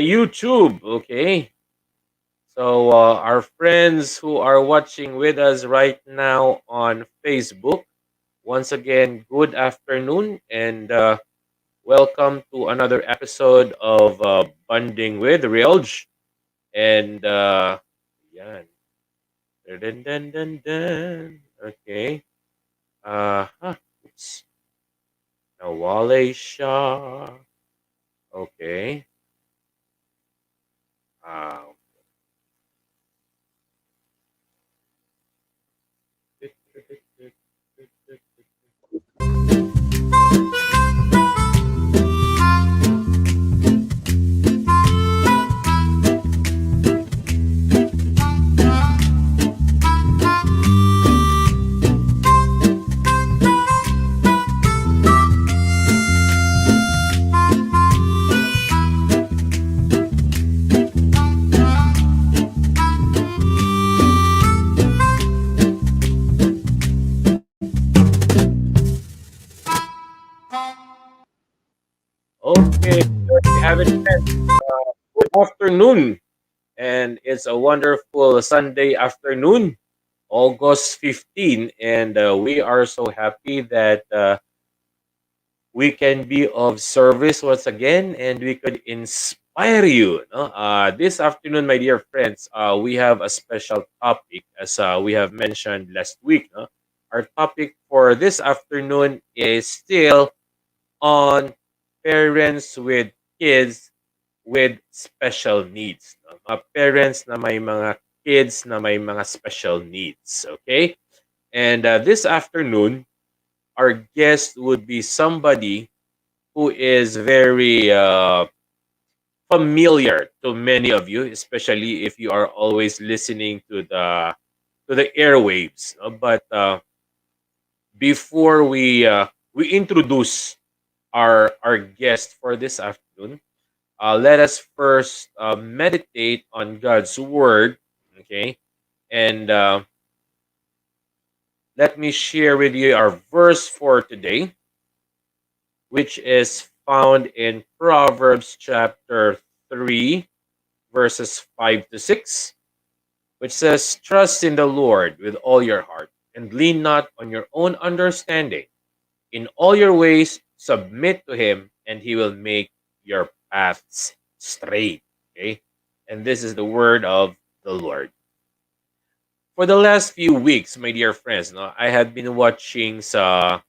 YouTube. Okay. So, our friends who are watching with us right now on Facebook, once again, good afternoon and welcome to another episode of Bonding with Reelj. And, yan. Dun, dun, dun, dun. Okay. Oops. Nawale siya. Okay. Uh, okay. There you have it. Good afternoon. And it's a wonderful Sunday afternoon, August 15. And we are so happy that we can be of service once again and we could inspire you. No? This afternoon, my dear friends, we have a special topic as we have mentioned last week. No? Our topic for this afternoon is still on parents with kids with special needs. No? Mga parents na may mga kids na may mga special needs. Okay? And this afternoon, our guest would be somebody who is very familiar to many of you, especially if you are always listening to the airwaves. But before we introduce our guest for this afternoon, let us first meditate on God's word. Okay, and let me share with you our verse for today, which is found in Proverbs chapter 3, verses 5 to 6, which says, "Trust in the Lord with all your heart, and lean not on your own understanding. In all your ways, submit to Him, and He will make your paths straight." Okay? And this is the word of the Lord. For the last few weeks, my dear friends, no, I have been watching sa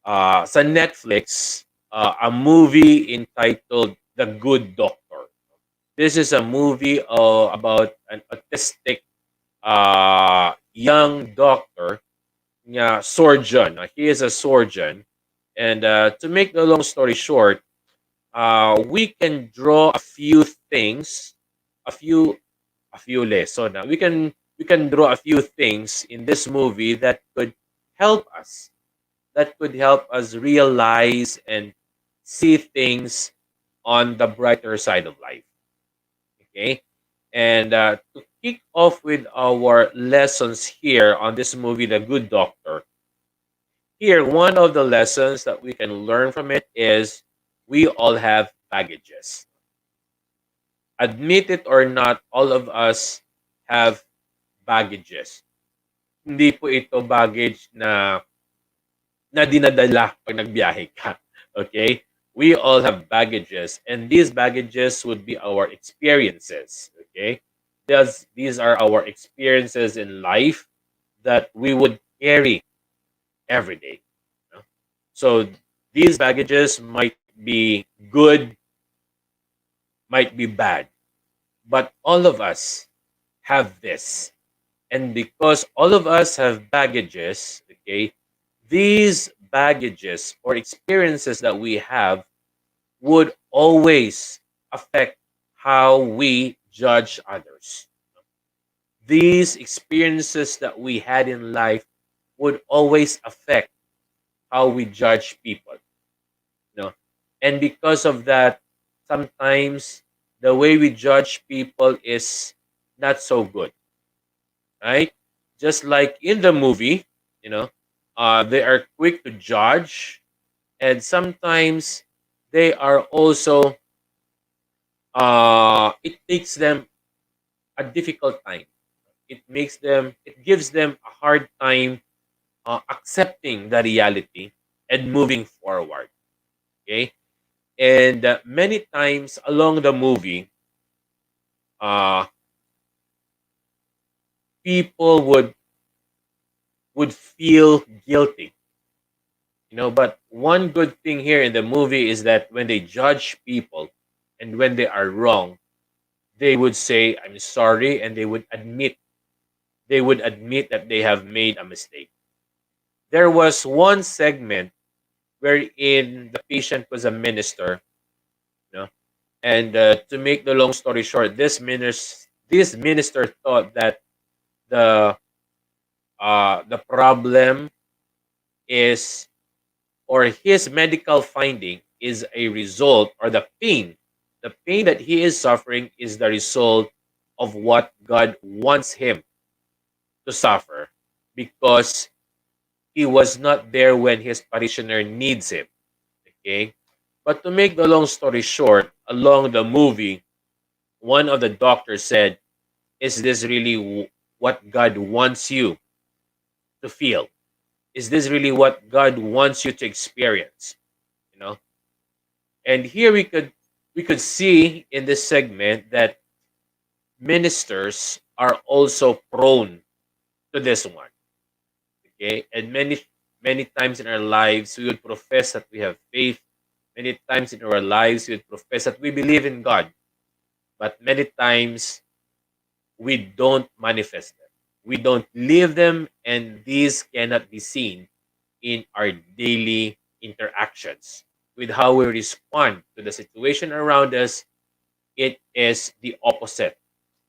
Netflix a movie entitled The Good Doctor. This is a movie about an autistic young doctor, surgeon. He is a surgeon. And to make the long story short, we can draw a few things, a few a few lessons. We can draw a few things in this movie help us that could help us realize and see things on the brighter side of life. Okay. And to kick off with our lessons here on this movie, The Good Doctor, here, one of the lessons that we can learn from it is we all have baggages. Admit it or not, all of us have baggages. Hindi po ito baggage na dinadala pag nagbiyahe ka. Okay? We all have baggages, and these baggages would be our experiences. Okay? These are our experiences in life that we would carry every day. You know? So these baggages might be good, might be bad, but all of us have this. And because all of us have baggages, okay, these baggages or experiences that we have would always affect how we judge others. These experiences that we had in life would always affect how we judge people. You know? And because of that, sometimes the way we judge people is not so good. Right? Just like in the movie, you know, they are quick to judge, and sometimes they are also it takes them a difficult time. It gives them a hard time accepting the reality and moving forward. Okay, and many times along the movie, uh, people would feel guilty, But one good thing here in the movie is that when they judge people and when they are wrong, they would say, "I'm sorry," and they would admit that they have made a mistake. There was one segment wherein the patient was a minister, you know, and to make the long story short, this minister thought that the the problem is, or his medical finding is a result, or the pain that he is suffering is the result of what God wants him to suffer, because he was not there when his parishioner needs him. Okay, but to make the long story short, along the movie, one of the doctors said, "Is this really what God wants you to feel? Is this really what God wants you to experience?" You know, and here we could see in this segment that ministers are also prone to this one. Okay, and many times in our lives we would profess that we have faith. Many times in our lives we would profess that we believe in God, but many times we don't manifest them. We don't live them, and these cannot be seen in our daily interactions with how we respond to the situation around us. It is the opposite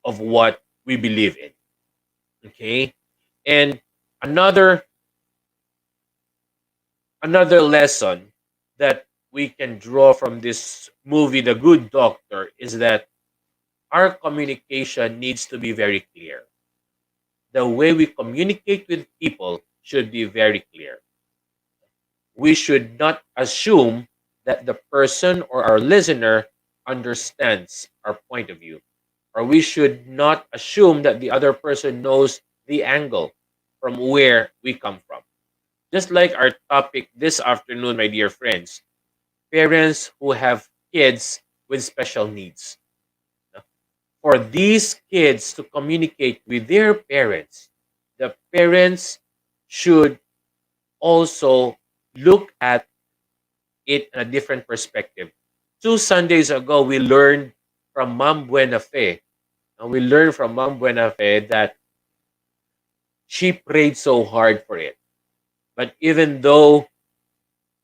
of what we believe in. Okay, and another another lesson that we can draw from this movie, The Good Doctor, is that our communication needs to be very clear. The way we communicate with people should be very clear. We should not assume that the person or our listener understands our point of view, or we should not assume that the other person knows the angle from where we come from. Just like our topic this afternoon, my dear friends, parents who have kids with special needs. For these kids to communicate with their parents, the parents should also look at it in a different perspective. 2 Sundays ago, we learned from Mom Buenafe, and we learned from Mom Buenafe that she prayed so hard for it. But even though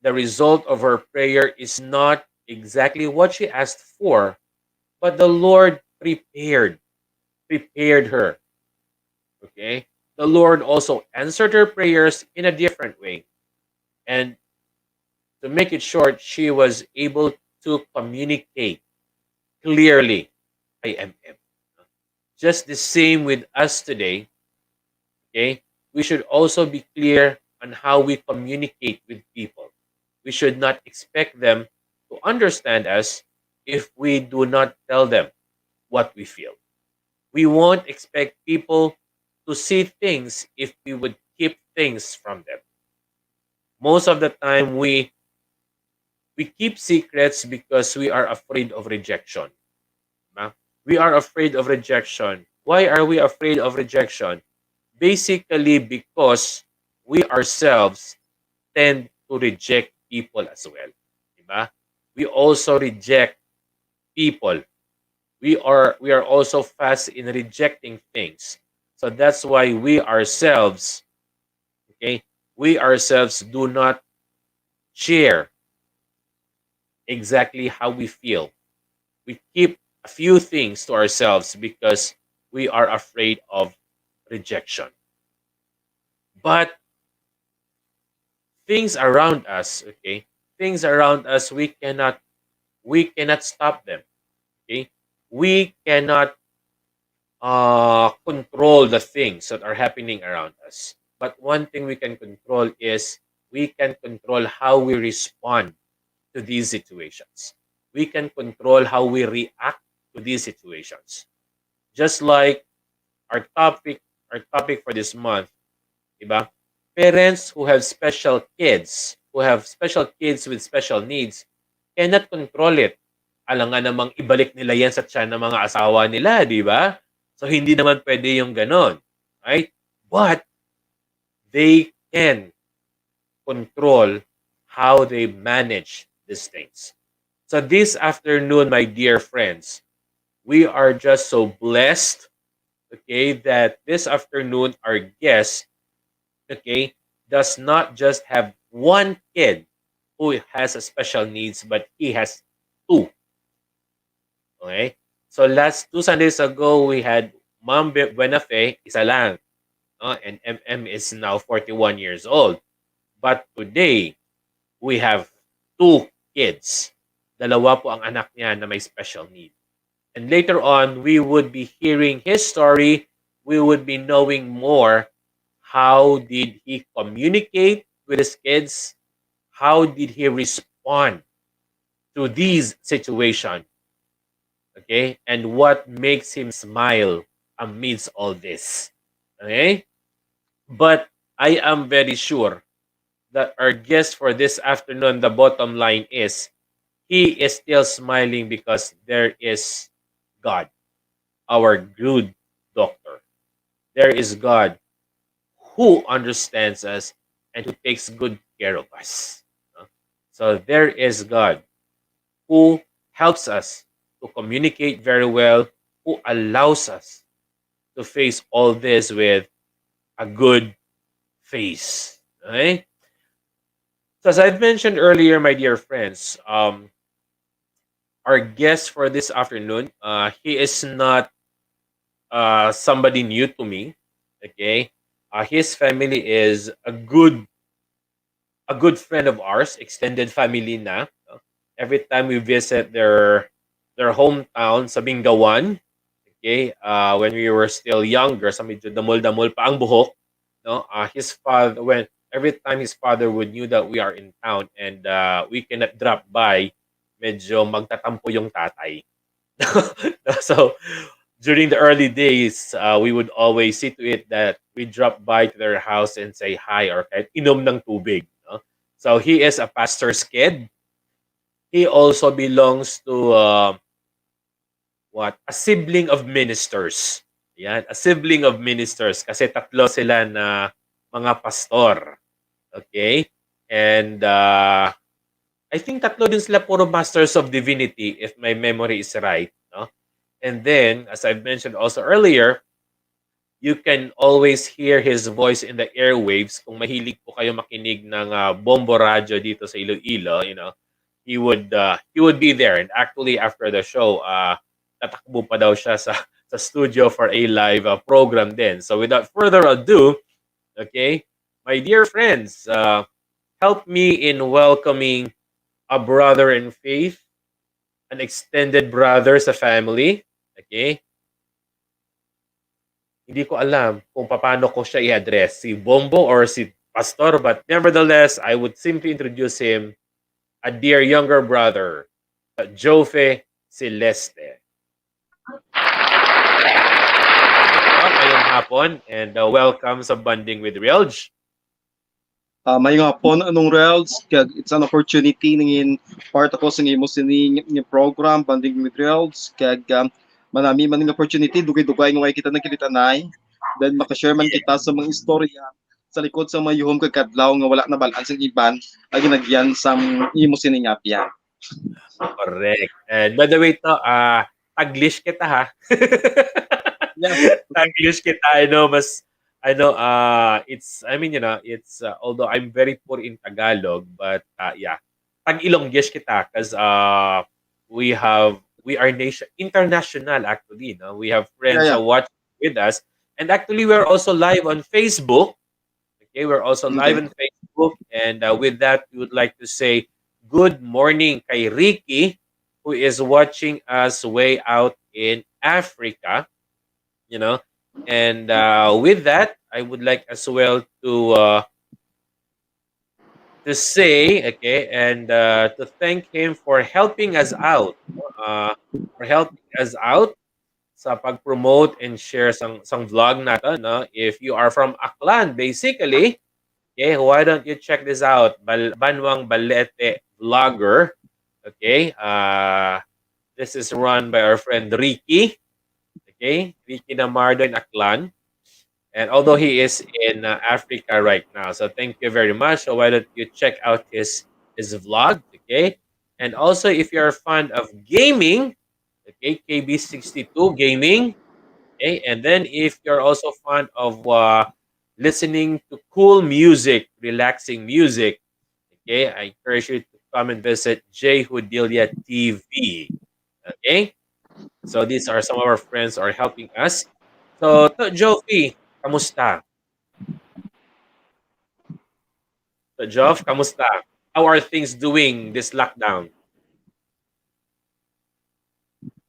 the result of her prayer is not exactly what she asked for, but the Lord prepared her. Okay? The Lord also answered her prayers in a different way. And to make it short, she was able to communicate clearly, "I am Him." Just the same with us today, okay? We should also be clear on how we communicate with people. We should not expect them to understand us if we do not tell them what we feel. We won't expect people to see things if we would keep things from them. Most of the time, we keep secrets because we are afraid of rejection. Diba? We are afraid of rejection. Why are we afraid of rejection? Basically, because we ourselves tend to reject people as well. Diba? We also reject people. We are also fast in rejecting things. So that's why okay, we ourselves do not share exactly how we feel. We keep a few things to ourselves because we are afraid of rejection. But things around us, okay, things around us, we cannot stop them. Okay, we cannot control the things that are happening around us. But one thing we can control is we can control how we respond to these situations. We can control how we react to these situations. Just like our topic, our topic for this month, diba? Parents who have special kids with special needs, cannot control it. Alangan namang ibalik nila yan sa tiyan ng mga asawa nila, di ba? So, hindi naman pwede yung ganon. Right? But, they can control how they manage these things. So, this afternoon, my dear friends, we are just so blessed, okay, that this afternoon, our guest, okay, does not just have one kid who has a special needs, but he has two. Okay? So last 2 Sundays ago, we had Mom Buenafe, isa lang. No? And MM is now 41 years old. But today, we have two kids. Dalawa po ang anak niya na may special need. And later on, we would be hearing his story. We would be knowing more. How did he communicate with his kids? How did he respond to these situations? Okay? And what makes him smile amidst all this? Okay? But I am very sure that our guest for this afternoon, the bottom line is, he is still smiling because there is God, our good doctor. There is God who understands us and who takes good care of us. So there is God who helps us to communicate very well, who allows us to face all this with a good face. Okay? So as I've mentioned earlier, my dear friends, our guest for this afternoon, he is not somebody new to me. Okay, his family is a good friend of ours, extended family na. No? Every time we visit their hometown sa Bingawan, okay, when we were still younger, sa medyo damol-damol pa ang buhok, no? His father, when every time his father would knew that we are in town and we cannot drop by, medyo magtatampo yung tatay. So during the early days, we would always see to it that we drop by to their house and say hi or kahit inom ng tubig. No? So he is a pastor's kid. He also belongs to what? A sibling of ministers. Yan, a sibling of ministers kasi tatlo sila na mga pastor. Okay? And I think tatlo din sila puro Masters of Divinity if my memory is right. No? And then, as I've mentioned also earlier, you can always hear his voice in the airwaves. Kung mahilig po kayo makinig ng bombo radyo dito sa Iloilo, you know, he would be there. And actually, after the show, tatakbo pa daw siya sa studio for a live program din. So without further ado, okay, my dear friends, help me in welcoming a brother in faith, an extended brother sa family. Okay? Hindi ko alam kung paano ko siya i-address, si Bombo or si Pastor, but nevertheless, I would simply introduce him, a dear younger brother, Jofe Celeste. Ngayong hapon, and welcome sa Bonding with Reelj. Mayong hapon anong Reelj, kag it's an opportunity ningin part ako sa imo sining program Banding with Reelj, kag manami maning opportunity dugay-dugay nga kita nagkilitanay, then makashare man kita sa mga istorya sa likod sa mga yuhom kag kadlaw nga wala na balaan sa iban ay ginagyan sa imo sining apya. Correct. And by the way to, Taglish kita ha. Yeah. Taglish kita, it's, I mean, you know, it's, although I'm very poor in Tagalog, but yeah, Tag-Ilonggish kita because we are international actually, no? We have friends Yeah. watching with us, and actually we're also live on Facebook. Okay, we're also live Okay. on Facebook, and with that, we would like to say good morning kay Ricky, who is watching us way out in Africa. You know, and with that, I would like as well to to say, okay, and to thank him for helping us out, no? For helping us out sa pag-promote and share sang vlog natin, no? If you are from Aklan, basically, okay, why don't you check this out? Banwang Balete Vlogger, okay? This is run by our friend Ricky, okay? Ricky Namardo in Aklan. And although he is in Africa right now, so thank you very much. So why don't you check out his vlog, okay? And also, if you are fond of gaming, okay, KB62 Gaming, okay. And then if you're also fond of listening to cool music, relaxing music, okay, I encourage you to come and visit J Hudilia TV. Okay, so these are some of our friends are helping us. So, Jofi, kamusta? So, Jof, kamusta? How are things doing this lockdown?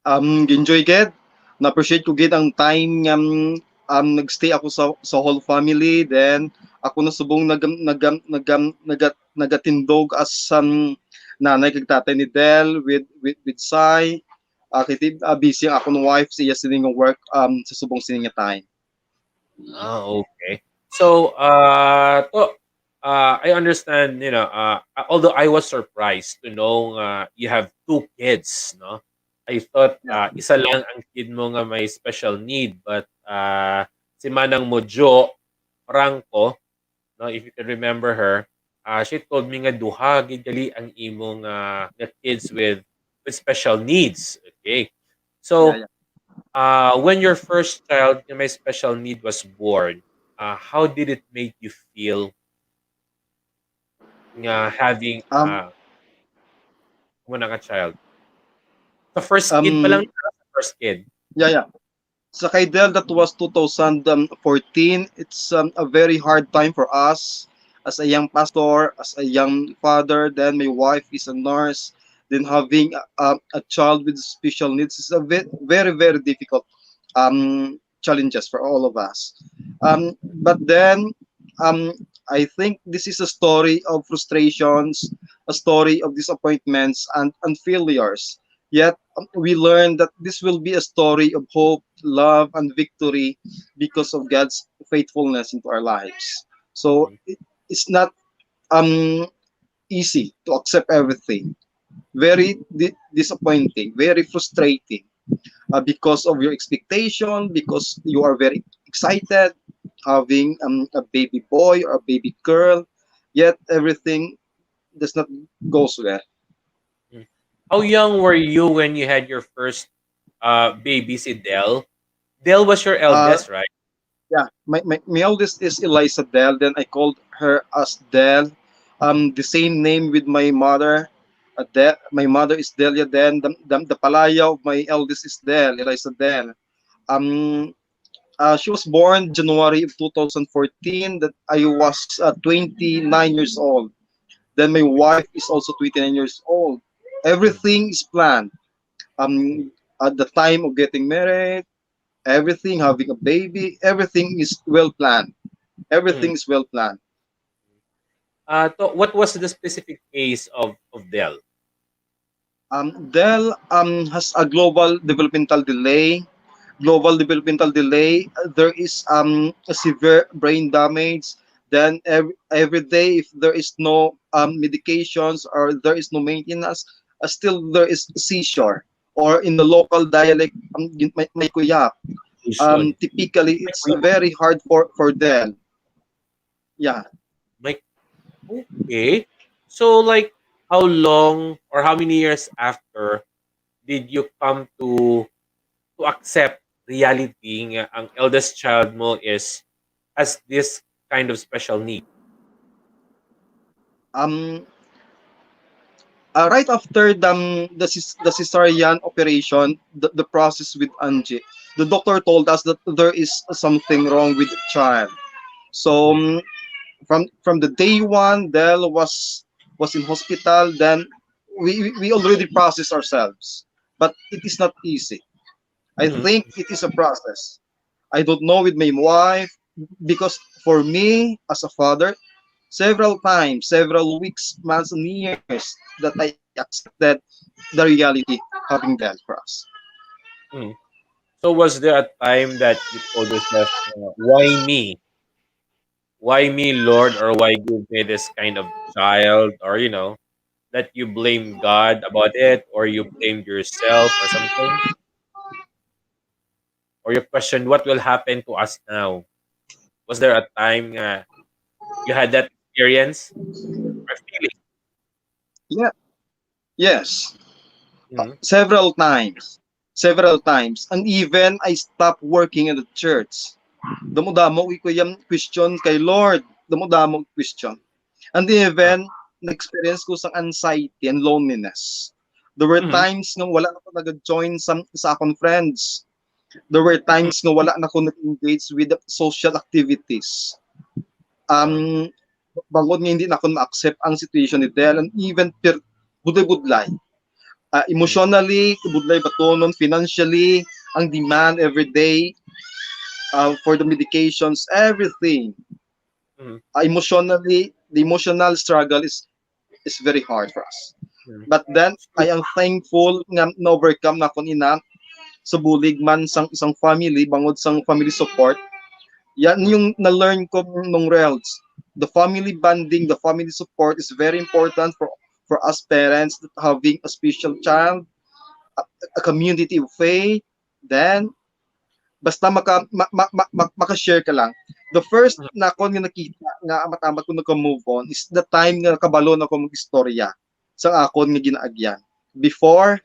Enjoy gid. Na-appreciate ko gid ang time nagstay ako sa whole family, then ako na subong nagatindog as nanay kag tatay ni Del with Sai. Kiti busy ang ako ng wife siya sining work sa subong sining nga time. Okay. So, I understand, although I was surprised to know you have two kids, no? I thought Yeah. isa lang ang kid mo nga may special need, but si Manang Mojo Franco, no, if you can remember her, she told me nga duha gid gali ang imong nga kids with special needs. Okay. Yeah, So, yeah. when your first child na may special need was born, how did it make you feel nga having Um muna ka child? Sa first kid pa lang um sa first kid. yeah, yeah. Sa kay Del, that was 2014. It's a very hard time for us as a young pastor, as a young father. Then my wife is a nurse. Then having a child with special needs is a very, very difficult challenges for all of us. But then um, I think this is a story of frustrations, a story of disappointments and failures. Yet we learn that this will be a story of hope, love, and victory because of God's faithfulness into our lives. So it's not um, easy to accept everything. Very disappointing, very frustrating because of your expectation, because you are very excited having a baby boy or a baby girl, yet everything does not go well. Mm. How young were you when you had your first baby, si Del? Del was your Uh, eldest, right? yeah, my eldest is Eliza Del. Then I called her as Del. The same name with my mother. My mother is Delia. Then the palaya of my eldest is Del, Eliza Del. Um, she was born January of 2014. That I was 29 years old. Then my wife is also 29 years old. Mm. Everything is planned. At the time of getting married, everything, having a baby, everything is well planned. Mm. Everything is well planned. What was the specific case of Del? Dell has a global developmental delay. Global developmental delay. There is a severe brain damage. Then every day, if there is no medications or there is no maintenance, still there is seizure. Or in the local dialect, may kuya. Fusion. Typically, May it's kuya. very hard for Dell. Yeah. May Okay. So, like, how long or how many years after did you come to accept reality nga ang eldest child mo is has this kind of special need? Um, right after the cesarean operation, the process with Angie, the doctor told us that there is something wrong with the child. So Mm. from the day one, Del was in hospital. Then we already processed ourselves, but it is not easy. I Mhm. think it is a process. I don't know with my wife because for me as a father, several times, several weeks, months, and years that I accepted the reality having that for us. Mm. So was there a time that you told yourself, why me? Why me, Lord? Or why give me this kind of child? Or, that you blame God about it, or you blamed yourself or something? Or you questioned what will happen to us now? Was there a time you had that experience or feeling? Yeah, yes, Mhm, several times, and even I stopped working in the church. Damo-damo ko yung question kay Lord, damo-damo question. And uh, even na-experience ko sa anxiety and loneliness. There were mhm, times nga wala na ako nag-join sa akong friends. There were mhm, times nga wala na ako nag-engage with the social activities. uh, Bangod nga hindi na ako ma-accept ang situation ni Del, and even budlay-budlay. mhm, Emotionally, budlay batonon, financially, ang demand every day for the medications, everything. mhm, Emotionally, the emotional struggle is very hard for us. mhm. But then, So I am thankful nga na-overcome na ko ina sa bulig man sang isang family, bangod sang family support. Yan mhm, yung na-learn ko nung Reels. The family bonding, the family support is very important for us parents that having a special child, a community of faith. Then, basta maka-share ka lang. The first mhm, na ako nga nakita nga matama ko nagka-move on is the time nga kabalo na ko mag-istorya sa akon nga ginaagyan. Before,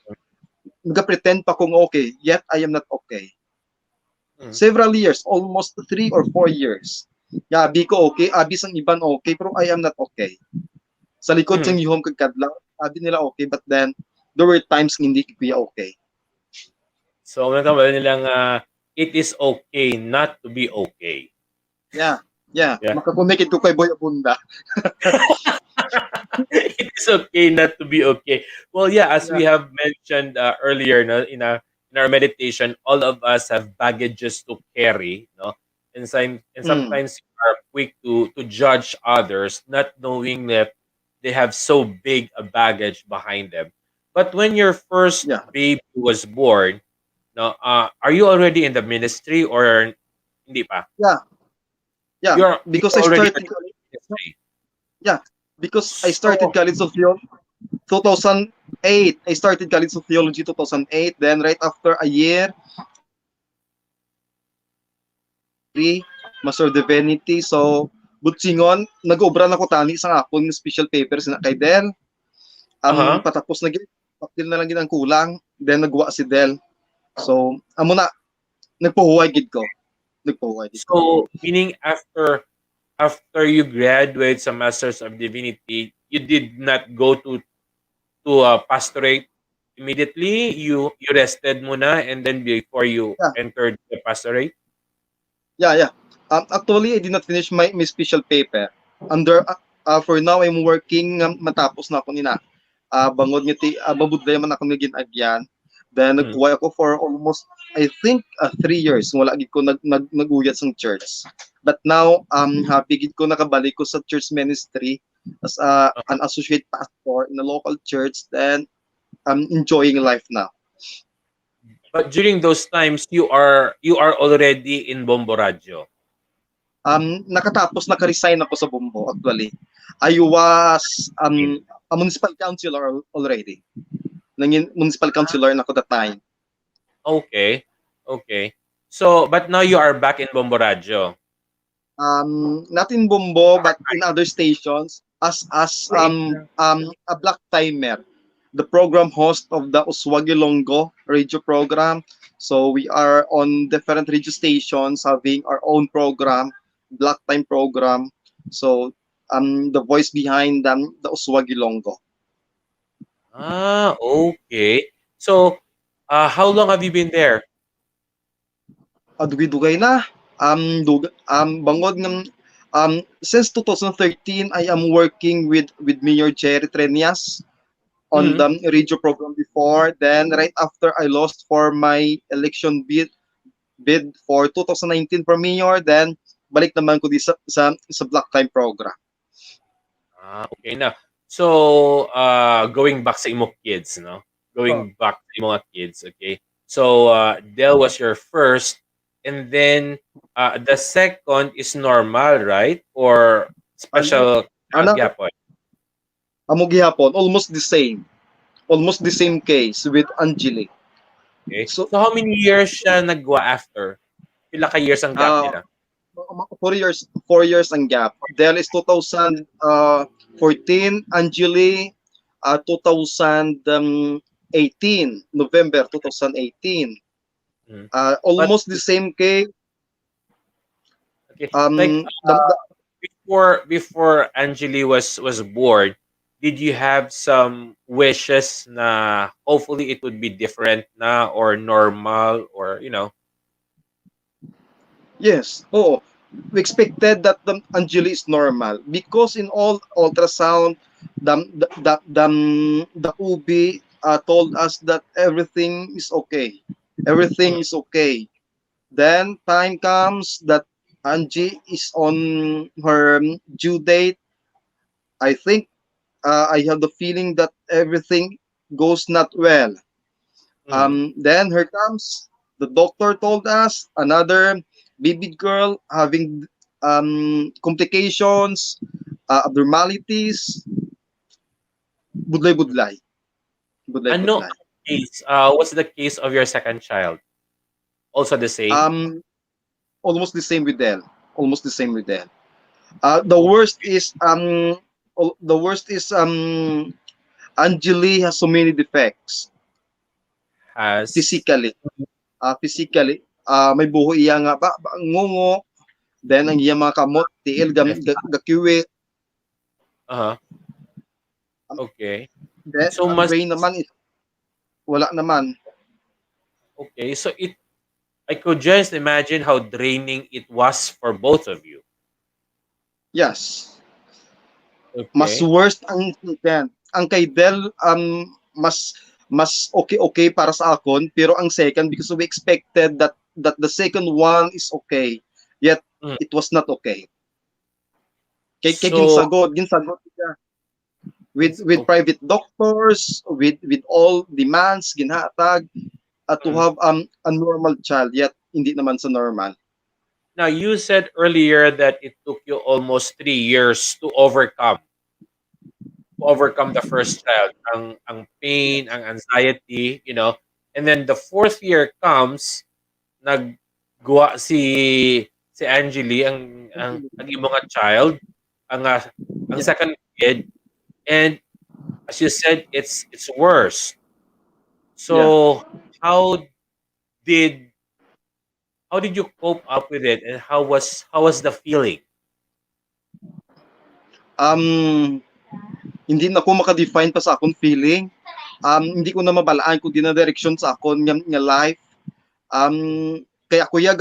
nag-pretend pa kung okay, yet I am not okay. mhm, Several years, almost 3 or 4 years. Abi ko okay, abi sang iban okay, pero I am not okay. Sa likod mhm. sang yuhom kagkadlaw, abi nila okay, but then, there were times nga hindi ko kuya okay. So nagkamali nilang, it is okay not to be okay. Yeah, yeah. Yeah. Makakonekit ko kay Boy Abunda. It is okay not to be okay. Well, yeah, as Yeah. we have mentioned earlier, no, in our meditation, all of us have baggages to carry, no, and Mm, sometimes we are quick to judge others, not knowing that they have so big a baggage behind them. But when your first yeah. baby was born, no, are you already in the ministry or hindi pa? Yeah, yeah. Because You're I already started, in the ministry. yeah, because I started So, College of Theology 2008. I started College of Theology 2008. Then right after a year, Master of Divinity. So, butsingon, nag-obra na ko tani sa akong special papers na kay Del. uh-huh. Patapos na gid, papel na lang gid ang kulang. Then nagwa si Del. So, amo na, nagpahuway gid ko. Nagpahuway gid ko. So, meaning after you graduate sa Masters of Divinity, you did not go to pastorate immediately. You rested muna and then before you Yeah, entered the pastorate. yeah, yeah. Actually, I did not finish my special paper. Under for now I'm working matapos na ako nina. Bangod nga mabudlay man ako nga ginagyan. Then Mhm. nagkuway ako for almost I think 3 years wala gid ko naguyat sa church. But now happy gid ko nakabalik ko sa church ministry as Uh-huh. an associate pastor in a local church. Then I'm enjoying life now. But during those times, you are already in Bomboradio. Nakatapos naka-resign ako sa Bumbo actually. I was In. a municipal councilor already. Nangin municipal councilor na ako that time. Okay. Okay. So, but now you are back in Bomboradio. Not in Bumbo but in other stations as a black timer, the program host of the Uswagilongo radio program. So we are on different radio stations having our own program, black time program. So the voice behind the Uswagilongo. Okay. So, how long have you been there? Dugay-dugay na. Bangod ng since 2013 I am working with Mayor Jerry Trenias on Mhm. the radio program before. Then right after I lost for my election bid for 2019 for mayor, then balik naman ko di sa Black Time program. Okay na. So, going back sa imong kids, no? Oh, Going back sa imong kids, okay? So, Del was your first, and then the second is normal, right? Or ano, special ana, gyapon? amo gihapon, almost the same. Almost the same case with Angeli. Okay. So, So, how many years siya nagwa after? Pila ka years ang gap uh, nila? 4 years ang gap. Del is 2014, Angeli 2018, November 2018. Mhm. But Almost the same case. okay, like The before Angeli was born, did you have some wishes na hopefully it would be different na or normal or Yes, oo. We expected that the Angeli is normal because in all ultrasound, the OB told us that everything is okay. Mm, Everything is okay. Then time comes that Angie is on her due date. I think I have the feeling that everything goes not well. mm. Then here comes the doctor told us another baby girl having complications, abnormalities, budlay budlay, budlay Ano budlay. ang case? What's the case of your second child? Also the same? Um, Almost the same with Del. Almost the same with Del. The Oh, worst is Angeli has so many defects has physically. Physically, may buho iya nga ba ngungo, then ang iya mga kamot tiil gakiwi. uh-huh. Okay. Then So ang mas brain naman is wala naman. okay. So I could just imagine how draining it was for both of you. Yes. Mas Okay. worst ang second. Ang kay Del, mas mas okay para sa akon, pero ang second because we expected that the second one is okay. Yet Mm. it was not okay. Kay So ginsagod siya it's with okay. private doctors, with all demands ginhatag to Mm. have a normal child, yet hindi naman sa normal. Now you said earlier that it took you almost 3 years to overcome the first child, ang pain, Yes. ang anxiety, and then the fourth year comes, nagguwa si Angeli ang imong nga child, ang Yeah. second kid, and as you said, it's worse. Yeah. So how did how did you cope up with it, and how was the feeling? Um, Hindi na ko maka-define pa sa akong feeling. Hindi ko na mabalaan kung di na direksyon sa akon nga life. Kaya kuya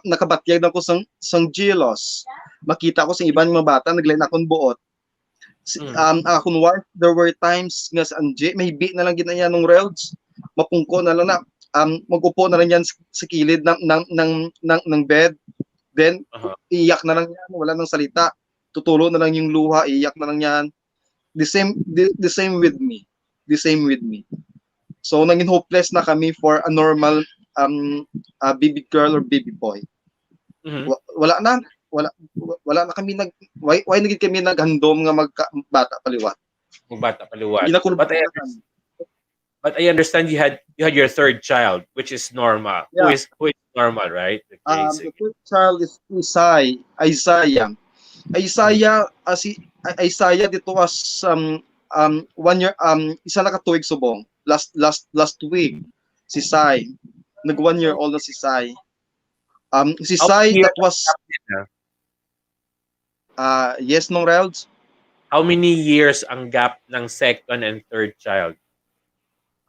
nakabatyag na ko sang jealous. Makita ko sa ibang mga bata naglain akong buot. Mm, Akong wife, there were times nga sa Anje, mahibi na lang ginaya nung Reelj. Mapungko na lang na magupo na lang yan sa kilid ng bed. Then uh-huh. iyak na lang yan, wala nang salita. Tutulo na lang yung luha, iyak na lang yan. The same with me. The same with me. So naging hopeless na kami for a normal baby girl or baby boy. Mhm. Wala na wala wala na kami why naging kami naghandom nga bata paliwat. Bata paliwat. Ginakulbot But I na kami. understand, but I understand you had your third child, which is normal. Who Yeah. is normal, right? Okay, The sige. third child is Isaiah. Mhm. Isaiah dito was 1 year, isa na katuig subong. Last week si Sai nag 1 year old na si Sai. Si How Sai many years that ang was gap nila? yes nung Relds. How many years ang gap ng second and third child?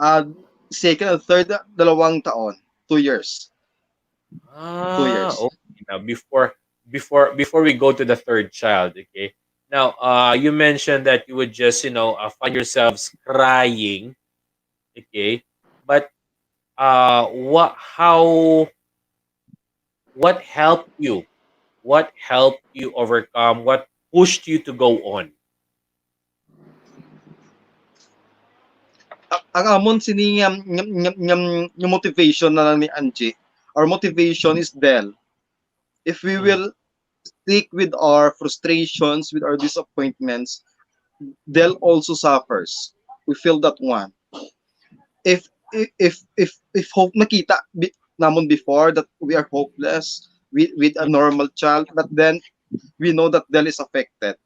Uh, Second and third dalawang taon, 2 years. 2 years. Okay. Now before we go to the third child, okay. Now, you mentioned that you would just find yourselves crying, okay. But what helped you? What helped you overcome? pushed you to go on? Ang amon sini yung motivation na lang ni Angie. Our motivation is Del. If we Mhm. will stick with our frustrations, with our disappointments, Del also suffers. We feel that one. If hope nakita namon before that we are hopeless with a normal child, but then we know that Del is affected.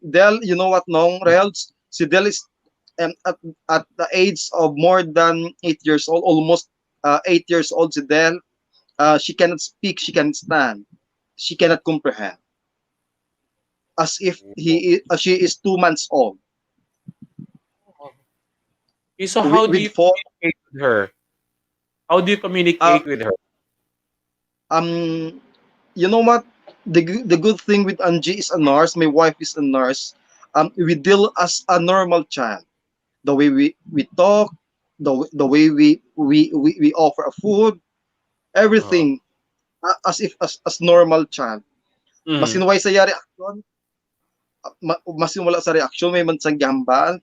Del, you know what, nong Reels? Si Del is at the age of more than 8 years old, almost 8 years old. Si Del, she cannot speak, she cannot stand, she cannot comprehend, as if she is 2 months old. Okay, so how do With you four, communicate with her? How do you uh, communicate with her? um, you know what? The good thing with Angie is a nurse. My wife is a nurse. We deal as a normal child. The way we talk, the way we offer a food, Uh-huh. everything as if as normal child. Mhm. Masinway sa reaction, masinwala sa reaction, may mansang gambal,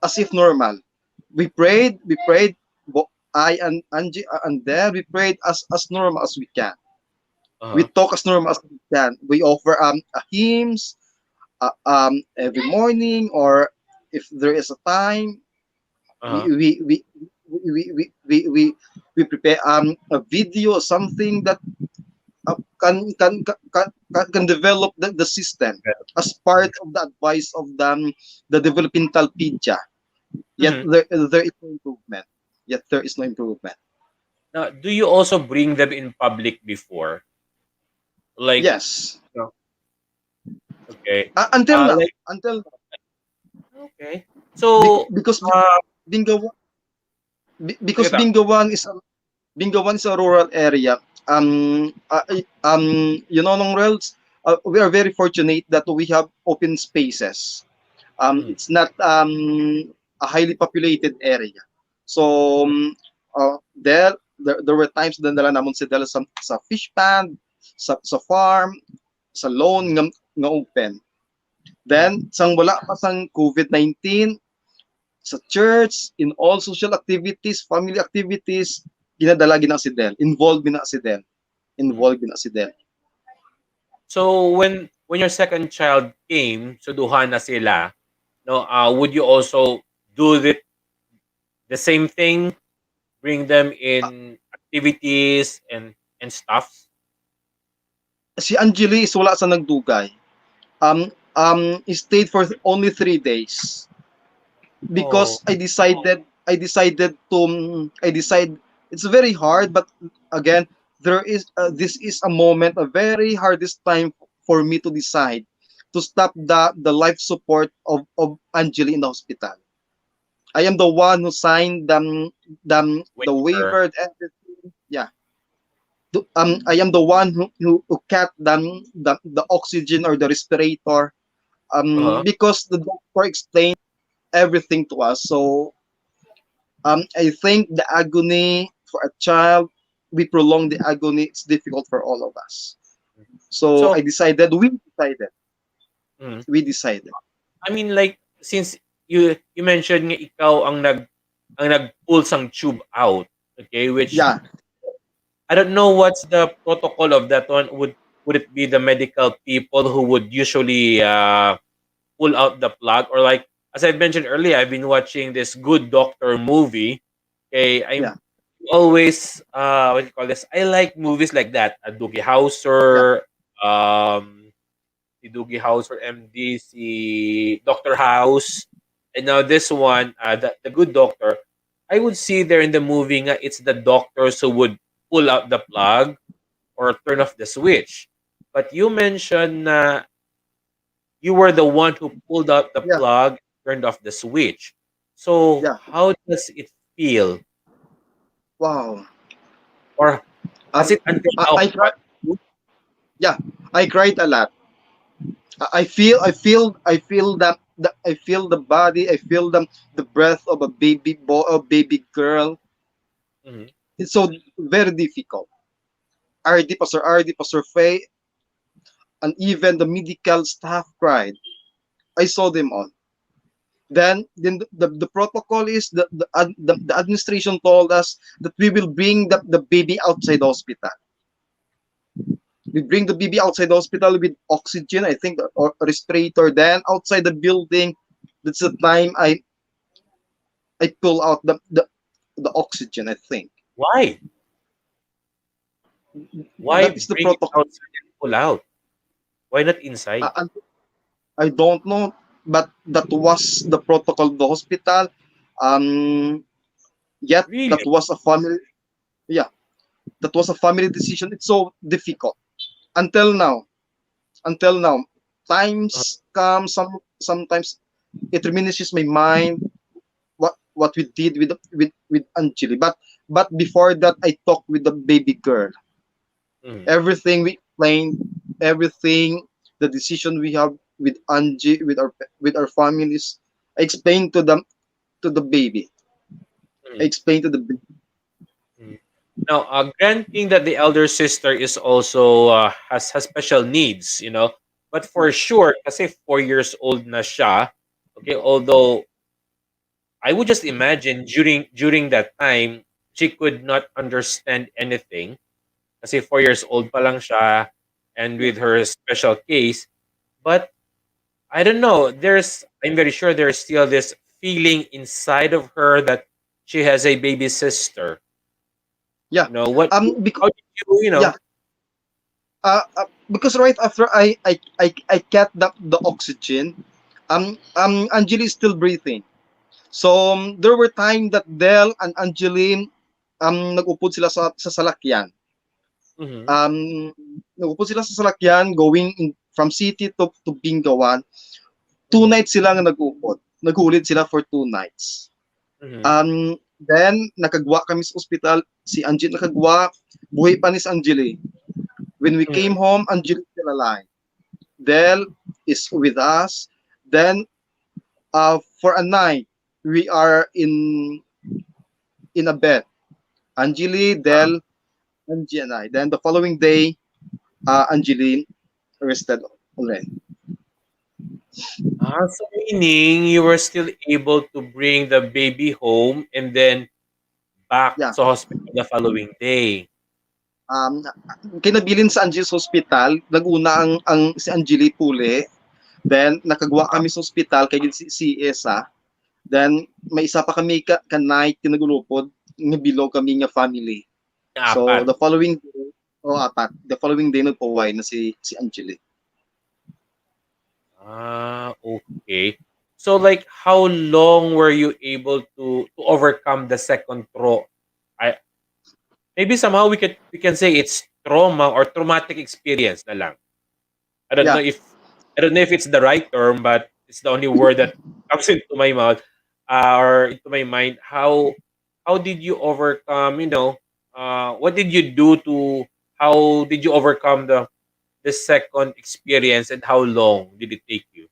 as if normal. We prayed, I and Angie and there, we prayed as normal as we can. We Uh-huh. talk as normal as we can. We offer a hymns every morning, or if there is a time, we Uh-huh. we we we we we, we, we prepare a video or something that can develop the system as part of the advice of the developmental pedia. Yet Mhm. there is no improvement. Yet there is no improvement. Now, do you also bring them in public before? Like, Yes. no. Okay. Until now, Like, until now, okay. So, because uh, Bingo sige because ta. Bingawan is a rural area. You know, nong Rels, we are very fortunate that we have open spaces. Mhm. It's not a highly populated area. So, there were times na dala namon si Dela sa fish pond, sa farm, sa lawn Mhm. nga open. Mhm. Then, sang wala pa sang COVID-19, sa church, in all social activities, family activities, ginadala gina si Del. Involved gina si Del. Mhm. Involved gina si Del. So, when your second child came, so duha na sila, no, would you also do the same thing, bring them Ah, in activities and stuffs? si Angeli is wala sa nagdugay. Stayed for only 3 days Oh, because I decide it's very hard, but again, this is a moment, a very hardest time for me to decide to stop the life support of Angeli in the hospital. I am the one who signed the waiver. waiver and everything. Yeah. I am the one who cut the oxygen or the respirator, Uh-huh. because the doctor explained everything to us. So I think the agony for a child, we prolong the agony, it's difficult for all of us. So So, mm, we decided. I mean, like, since you mentioned nga ikaw ang nag-pull sang tube out, okay, which Yeah, I don't know what's the protocol of that one. Would it be the medical people who would usually pull out the plug, or like as I mentioned earlier, I've been watching this Good Doctor movie. Okay, yeah, I'm always what do you call this? I like movies like that. Doogie yeah, Howser, si Doogie Howser MD, si Doctor House, and now this one, the Good Doctor. I would see there in the movie nga it's the doctors who would pull out the plug or turn off the switch. But you mentioned na you were the one who pulled out the yeah, plug, turned off the switch. So yeah. how does it feel? Wow. Or has Um, it until now I cried. haunted you? Yeah, I cried a lot. I feel I feel the body. I feel the breath of a baby boy, a baby girl. Mhm. It's so very difficult. RD Pastor Faye, and even the medical staff cried. I saw them all. Then the protocol is the administration told us that we will bring the baby outside the hospital. We bring the baby outside the hospital with oxygen, I think, or respirator. Then outside the building, that's the time I pull out the oxygen, I think. Why? Why That is the bring it protocol. outside and pull out? Why not inside? I, I don't know, but that was the protocol of the hospital. Um, Yet that Really? was a family, yeah, that was a family decision. It's so difficult until now. Until now, Uh, times come. Sometimes it reminisces my mind what we did with Anjali. But before that, I talked with the baby girl. mm, Everything we explained, everything, the decision we have with Anji, with our families, I explained to the baby. I mm, explained to the baby. mm. Now, granting that the elder sister is also has special needs, but for sure, kasi 4 years old na siya, okay, although I would just imagine during that time, she could not understand anything kasi 4 years old pa lang siya and Yeah, with her special case. But I don't know. I'm very sure there's still this feeling inside of her that she has a baby sister. yeah. Because How did yeah, because right after I cut the oxygen, Anjali is still breathing. So there were times that Del and Angeline nag-upod sila sa salakyan. mm-hmm, Um, Nag-upod sila sa salakyan going from city to Bingawan. Two mm-hmm, nights sila nga nag-upod. Naghulit sila for 2 nights. mm-hmm, Then nakagwa kami sa ospital. Si Angie nakagwa. Buhay pa ni si Anjali. When we mm-hmm, came home, Anjali is still alive. Del is with us. Then for a night, we are in a bed. Anjali, uh-huh. Del, Angie, and I. Then the following day, Angeline arrested already. So meaning you were still able to bring the baby home and then back Yeah. to hospital the following day. Um, Kinabilin sa Angie's Hospital, naguna ang si Angeli Pule. Then nakagwa Uh-huh. kami sa ospital kay si CS. Then may isa pa kami ka night kinagulupod nga below kami nga family. So Apat. the following day, apat. The following day nagpaway na si Angeli. Okay. So like how long were you able to overcome the second I maybe somehow we can say it's trauma or traumatic experience na lang. I don't know Yeah. if I don't know if it's the right term, but it's the only word that comes into my mouth or into my mind. How did you overcome? What did you do to? How did you overcome the second experience, and how long did it take you?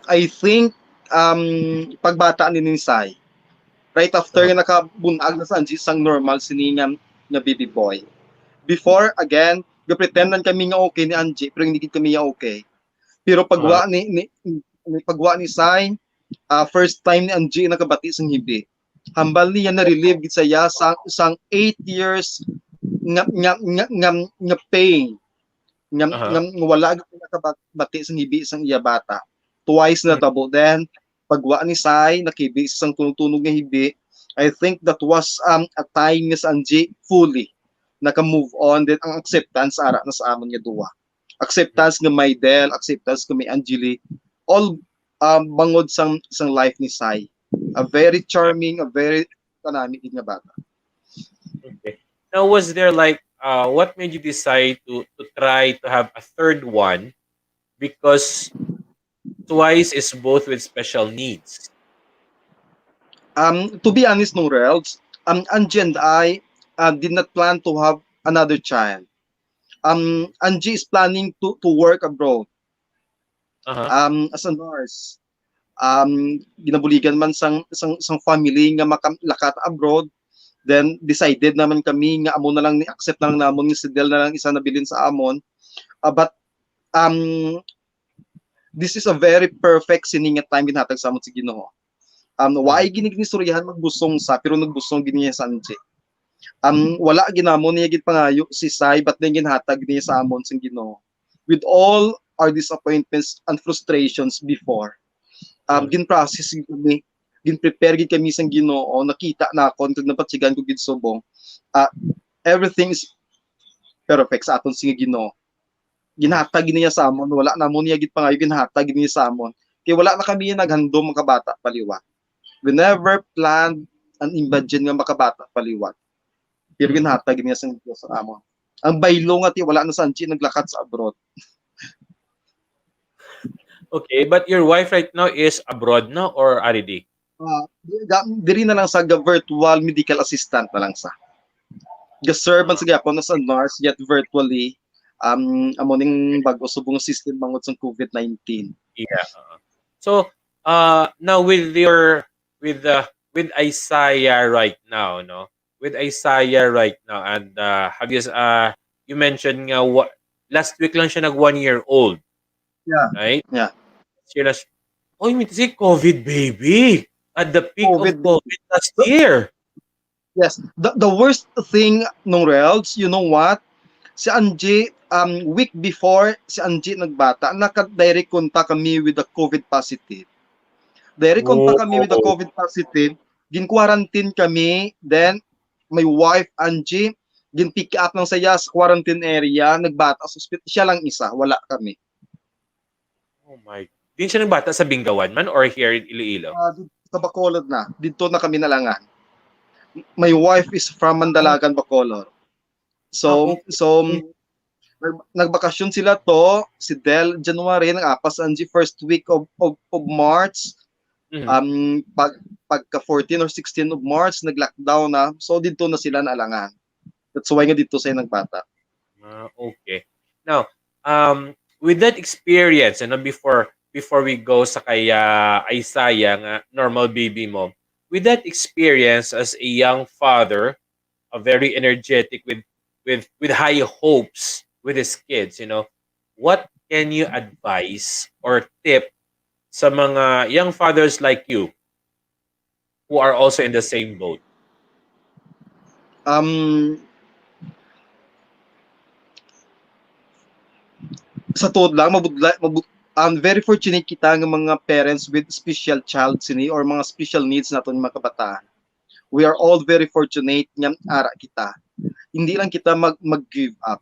I think pagbata ni Ninsay, right after Uh-huh. nakabunag na sa Angie sang normal siningan nga baby boy. Before, again, gapretendan kami nga okay ni Angie, pero hindi kami nga okay. Pero Uh-huh. pagwa ni Sai, first time ni Angie nakabati sang hibi. Hambal niya na relieve gid saya sang 8 years nga pain Uh-huh. nga wala gid nakabati sang hibi sang iya bata. Twice na Mm. tabo. Then pagwa ni Sai nakibi sang tunog nga hibi. I think that was a time nga sa Angie fully naka-move on. Then ang acceptance ara na sa amon nga duwa. Acceptance nga may Del, acceptance nga may Angeli, all bangod sang life ni Sai. A very charming, a very kanami nga bata. Okay. Now, was there like what made you decide to try to have a third one? Because twice is both with special needs. To be honest, no, Rels, Angie and I did not plan to have another child. Angie is planning to work abroad Uh huh. as a nurse. Ginabuligan man sang family nga makalakat abroad. Then decided naman kami nga amo na lang ni accept na lang namon nga si Del na lang isa nabilin sa amon. But this is a very perfect sining nga time ginhatag sa amon si Ginoo. Waay gini ginistoryahan magbusong sa pero nagbusong gini niya sa Anje. Wala ginamon niya gid pangayo si Sai but then ginhatag niya sa amon sing Ginoo. With all our disappointments and frustrations before, gin-process gid kami, gin-prepare gid kami sang Ginoo, nakita na ako tud napatsigan ko gid subong. Everything is perfect sa aton sing Ginoo. Ginhatag niya sa amon, wala na mo niya gid pangayo ginhatag niya sa amon. Kay wala na kami naghandom mga bata paliwat. We never planned and imagine nga makabata paliwat. Pero ginhatag niya sa Diyos sa amon. Ang baylo nga ti wala na sa Anchi naglakat sa abroad. Okay, but your wife right now is abroad no or RD? Diri na lang sa virtual medical assistant na lang sa. Ga-serve man sa gyapon na sa nurse yet virtually amo ning bag-o subong system mangod sa COVID-19. Yeah. So now with Isaiah right now, no? With Isaiah right now, and have you mentioned nga last week lang siya nag 1 year old. Yeah. Right? Yeah. Sila, may si COVID baby at the peak COVID of COVID last year. Yes. The worst thing nung Reelj, you know what? Si Angie, week before si Angie nagbata, naka-direct contact kami with the COVID positive. Direct contact kami with the COVID positive, gin-quarantine kami, then my wife Angie, gin-pick up ng saya sa quarantine area, nagbata sa hospital, siya lang isa, wala kami. Oh my. Din siya nagbata sa Bingawan man or here in Iloilo? Sa Bacolod na, dito na kami nalangan. My wife is from Mandalagan, Bacolod. So nagbakasyon sila to, si Del, January, nag-apas Angie first week of March. Pagka 14 or 16 of March, nag-lockdown na. So, dito na sila naalangan. That's why nga dito sa'yo nagbata. Okay. Now, with that experience, before we go sa kay Isaiah, nga, normal baby mo, with that experience as a young father, a very energetic with high hopes with his kids, what can you advise or tip sa mga young fathers like you who are also in the same boat? Sa tuod lang, very fortunate kita ng mga parents with special child sini or mga special needs naton mga kabataan. We are all very fortunate nga ara kita. Hindi lang kita mag-give up.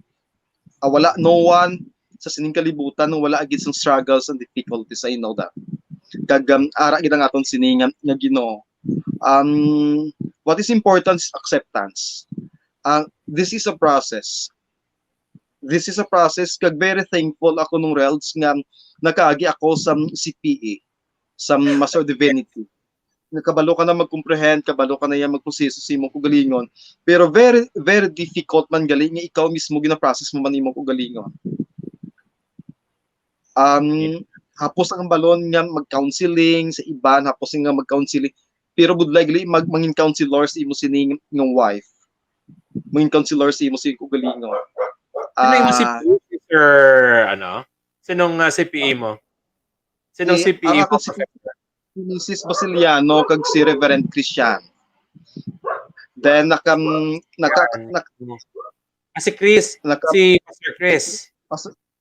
Wala no one sa sining kalibutan nung wala agad sa struggles and difficulties, I know that. Ara gid ang aton sining nga Ginoo. What is important is acceptance. This is a process. This is a process kag very thankful ako nung Reelj nga nakaagi ako sa CPE, sa Master Divinity. Nakabalo ka na mag-comprehend, kabalo ka na yan magproseso sa imong kugalingon. Pero very very difficult man gali nga ikaw mismo gina-process mo man imong kugalingon. Hapos ang balon nga mag-counseling sa iban, hapos nga mag-counseling. Pero budlay gali mangin counselor sa imo sining ng wife. Mangin counselor sa imo sining kugalingon. Sino yung CPE, Sir, Sinong CPE mo? Sinong CPE mo? Si Mrs. Basiliano kag si Reverend Christian. Then si Chris, si Pastor Chris.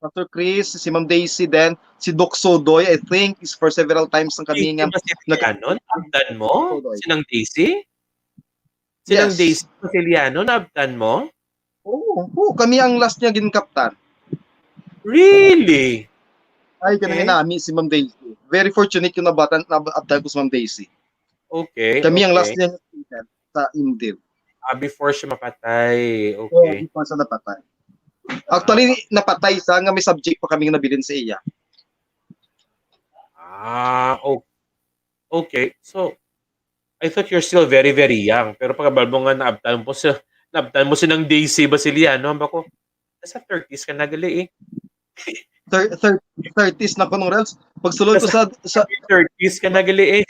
Pastor Chris, si Ma'am Daisy, then si Doc Sodoy, I think, is for several times ng kami nga. Naabtan mo? Sinang Daisy? Sinang Daisy Basiliano, naabtan mo? Oo, kami ang last niya ginkaptan. Really? Ay, kanang nami si Ma'am Daisy. Very fortunate yung nabatan ko si Ma'am Daisy. Okay. Kami ang last niya sa Indiv. Before siya mapatay. Okay. Before siya napatay. Actually, napatay sa nga may subject pa kami nabilin sa iya. Okay. So, I thought you're still very, very young. Pero pagkabalbo nga naabtan mo sinang Daisy Basiliano, bako, nasa 30s ka na gali eh. 30s na ko nung Reelj. Pagsulod ko sa 30s ka na gali eh.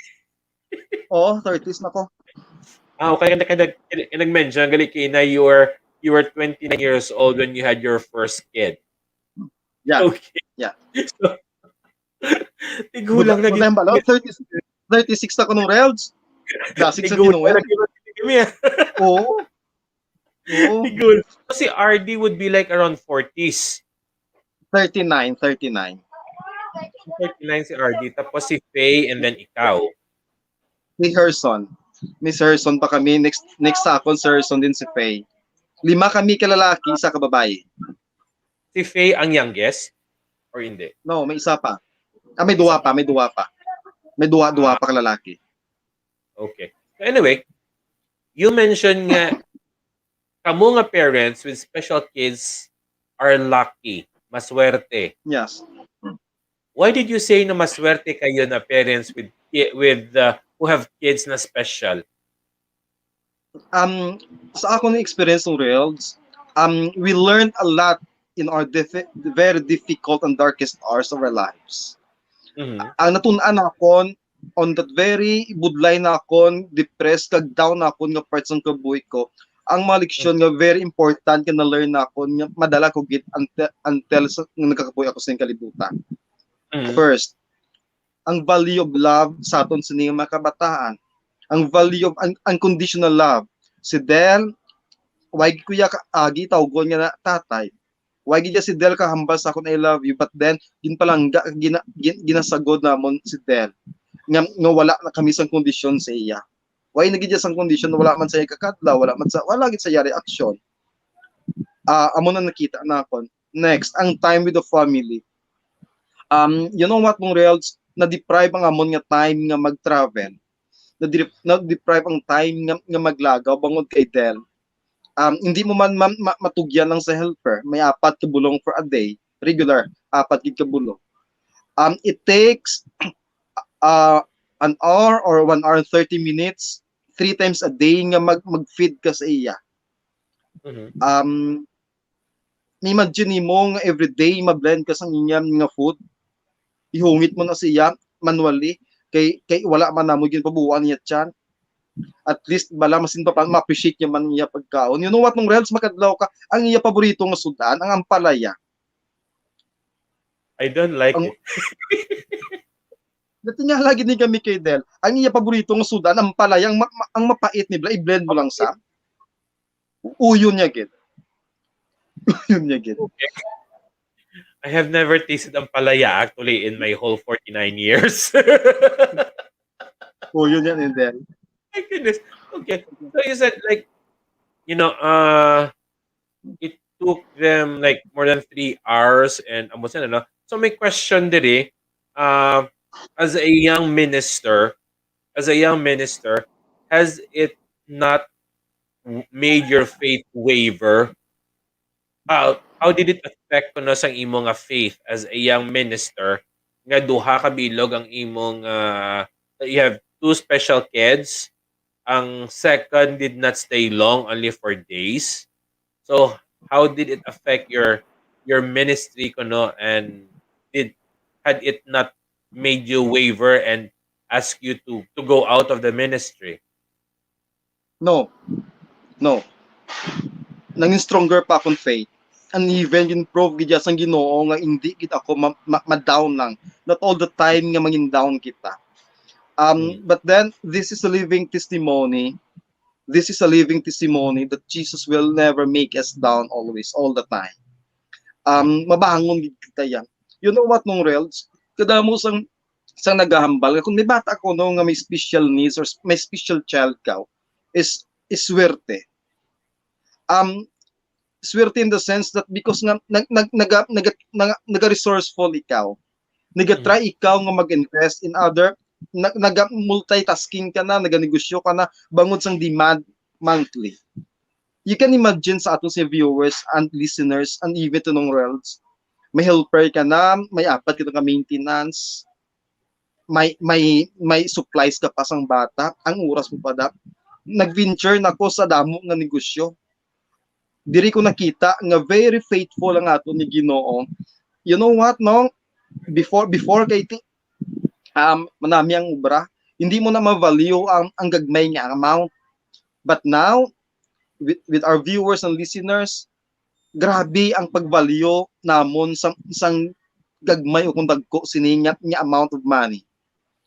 Oo, 30s na ko. Okay, nag-mention gali kay na you were 29 years old when you had your first kid. Yeah. Okay. Yeah. So, tigulang lagi Buday balo 36 na ko nung Reels. Dasig sa tigulang tinuel. lagi kami ah. Oo. Oo. Tigul. So, si RD would be like around 40s. 39, 39. 39 si RD. Tapos si Faye and then ikaw. Ni Herson. Miss Herson pa kami. Next sa akon, si Herson din si Faye. 5 kami kalalaki, isa ka babae. Si Faye ang youngest? Or hindi? No, may isa pa. May Isa duwa pa. pa, may duwa pa. May duwa Ah, pa kalalaki. okay. So anyway, you mentioned nga, kamo nga parents with special kids are lucky. Maswerte. Yes. Why did you say na maswerte kayo na parents who have kids na special? Sa ako na experience ng Reels, we learned a lot in our very difficult and darkest hours of our lives. Mhm. Ang natunan akon on that very budlay na akon, depressed, kag down na akon nga parts ng kabuhi ko, ang mga leksyon nga very important ka na learn na akon nga madala ko git until sa nagkakabuhi ako sa kalibutan. Mhm. First, ang value of love sa aton sa mga kabataan. Ang value of unconditional love. Si Del, wag kuya ka agi tawgon nga na tatay. Wag gid si Del ka hambal sa akon I love you, but then ginpalangga ginasagod namon si Del nga wala na kami sang kondisyon sa iya. Why nagidya sang kondisyon wala man sa iya kakadlaw, wala gid sa iya reaksyon. Amo na nakita na akon. Next, ang time with the family. You know what mong Reels, na-deprive ang amon nga time nga mag-travel. Na-deprive ang time nga maglagaw bangod kay Del. Hindi mo man matugyan lang sa helper. May 4 ka bulong for a day. Regular, 4 gid ka bulong. It takes an hour or 1 hour and 30 minutes 3 times a day nga mag-feed ka sa iya. Mhm. Imagine mo nga everyday ma-blend ka sa inyam nga food. Ihungit mo na siya manually kay wala man namo gid pabuan niya tiyan. At least bala masin pa ma-appreciate niya man niya pagkaon. You know what nung Reels makadlaw ka ang iya paborito nga sudan ang ampalaya. I don't like Ang it. Dati nga lagi ni kami kay Del. Ang iya paborito nga sudan ang palaya ang mapait ni bla i-blend mo lang sa uyon niya gid. Uyon niya gid. Okay. I have never tasted ang palaya actually in my whole 49 years. Uyon niya ni Del. My goodness. Okay. So you said like, it took them like more than 3 hours and amo sa ano. So may question diri, as a young minister, has it not made your faith waver? How did it affect kuno sang imo nga faith as a young minister nga duha ka bilog ang imong you have two special kids. Ang second did not stay long, only for days. So how did it affect your ministry kuno, and did had it not made you waver and ask you to go out of the ministry? No, no. Nanging stronger pa akong faith. And even improve gid sang Ginoo nga hindi gid ako ma-down lang. Not all the time nga mangin down kita. But then this is a living testimony. This is a living testimony that Jesus will never make us down always, all the time. Mabangon gid kita yan. You know what nung Reels? Kada mo sang nagahambal kung may bata ko no nga may special needs or may special child ka is swerte. Swerte in the sense that because nga naga resourceful ikaw, ikaw nga mag-invest in other, multitasking ka na, naganegosyo ka na bangod sang demand monthly. You can imagine sa ato si viewers and listeners and even to nung Reels, may helper ka na, may 4 ka maintenance, may supplies ka pa sang bata, ang oras mo pa nag-venture na ko sa damo nga negosyo. Diri ko nakita nga very faithful ang ato ni Ginoo. You know what no? Before kay manami ang ubra, hindi mo na ma-value ang gagmay nga amount. But now with our viewers and listeners, grabe ang pagbalyo namon sa isang gagmay o kung dagko siningat nga amount of money.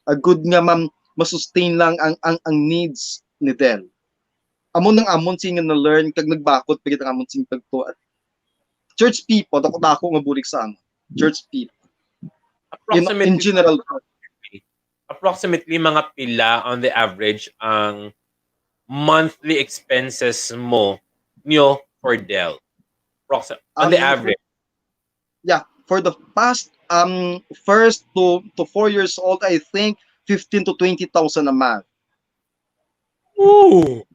A good nga ma'am masustain lang ang needs ni Del. Amon nang amon sing na learn kag nagbakot pagit ang amon sing pagto. Church people dako nga bulik sa amon. Church people. In Approximately, general, approximately mga pila on the average ang monthly expenses mo nyo for Dell. On the for, average. yeah, for the past first to 4 years old, I think 15 to 20,000 a month. Ooh!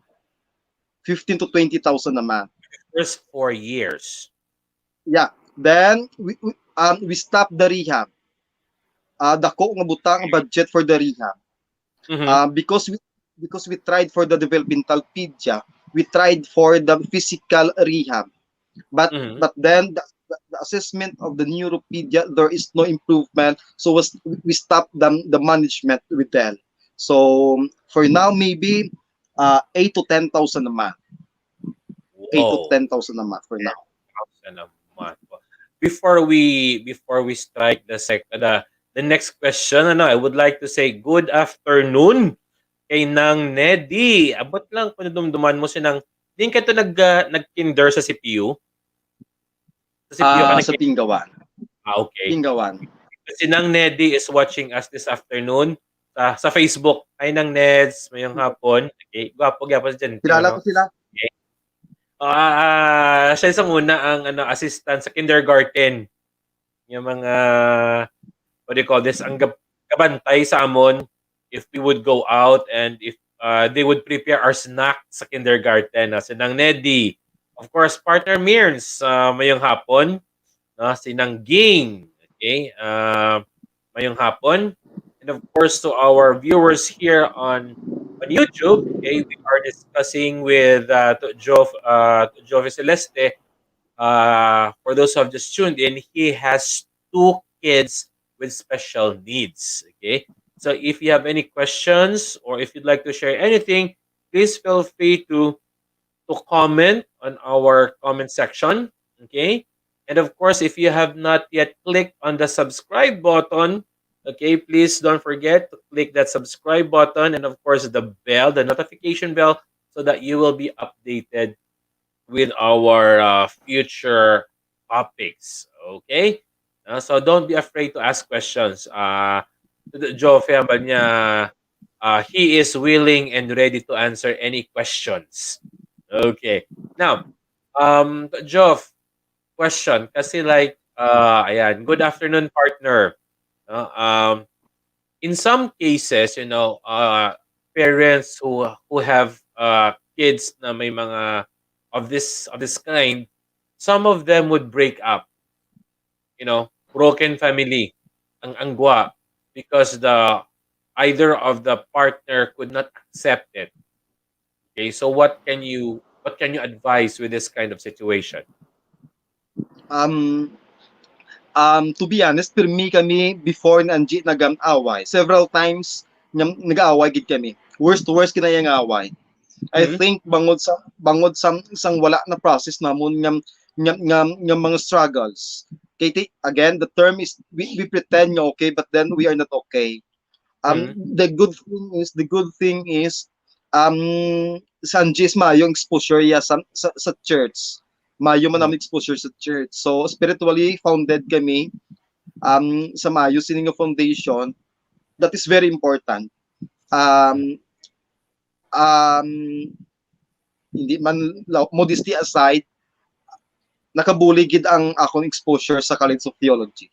15 to 20,000 a month. First 4 years. Yeah. Then we stopped the rehab. Dako nga butang budget for the rehab. Mm-hmm. Because we tried for the developmental pedia, we tried for the physical rehab. But Mm-hmm. but then the assessment of the neuropedia, there is no improvement. So we stopped the management with them. So for now, maybe 8 to 10,000 a month. Whoa. 8 to 10,000 a month for now. 10,000 a month. Before we strike the next question, I would like to say good afternoon kay Nang Nedi. Abot lang kung dumduman mo sinang din ka to nag-kinder sa CPU. Sa CPU ka Sa Pingawan. okay. Pingawan. Si Nang Nedi is watching us this afternoon sa Facebook. Ay Nang Neds, mayong hapon. Okay, gwapo gyapon dyan, Kilala no? ko sila. Okay. Siya isang una ang assistant sa kindergarten. Yung mga what do you call this? Ang gabantay sa amon if we would go out and if they would prepare our snack sa kindergarten. Si Nang Nedi. Of course, partner Mearns, mayong hapon. Si Nang Ging. Okay? Mayong hapon. And of course, to our viewers here on YouTube, okay, we are discussing with to Jofe Celeste. For those who have just tuned in, he has two kids with special needs. Okay, so if you have any questions or if you'd like to share anything, please feel free to comment on our comment section. Okay, and of course, if you have not yet clicked on the subscribe button, okay, please don't forget to click that subscribe button and of course the bell, the notification bell, so that you will be updated with our future topics. Okay? So don't be afraid to ask questions. Jofe, he is willing and ready to answer any questions. Okay. Now, Jof, question. Kasi like, ayan, good afternoon, partner. In some cases, parents who have kids na may mga of this kind, some of them would break up, broken family, ang angwa, because the either of the partner could not accept it. Okay, so what can you advise with this kind of situation? Um, to be honest, per me kami before na anji nag-away. Several times nag-away gid kami. Worst to worst kinayang away. I Mhm. think bangod sa isang wala na process namon nga mga struggles. Kay again, the term is we pretend nga okay but then we are not okay. Mhm. The good thing is Sanjis mayo exposure ya sa church. Mayo man Mhm. namin exposure sa church. So spiritually founded kami sa mayo sining nga foundation. That is very important. Um um hindi man modesty aside, nakabuligid ang akong exposure sa College of Theology.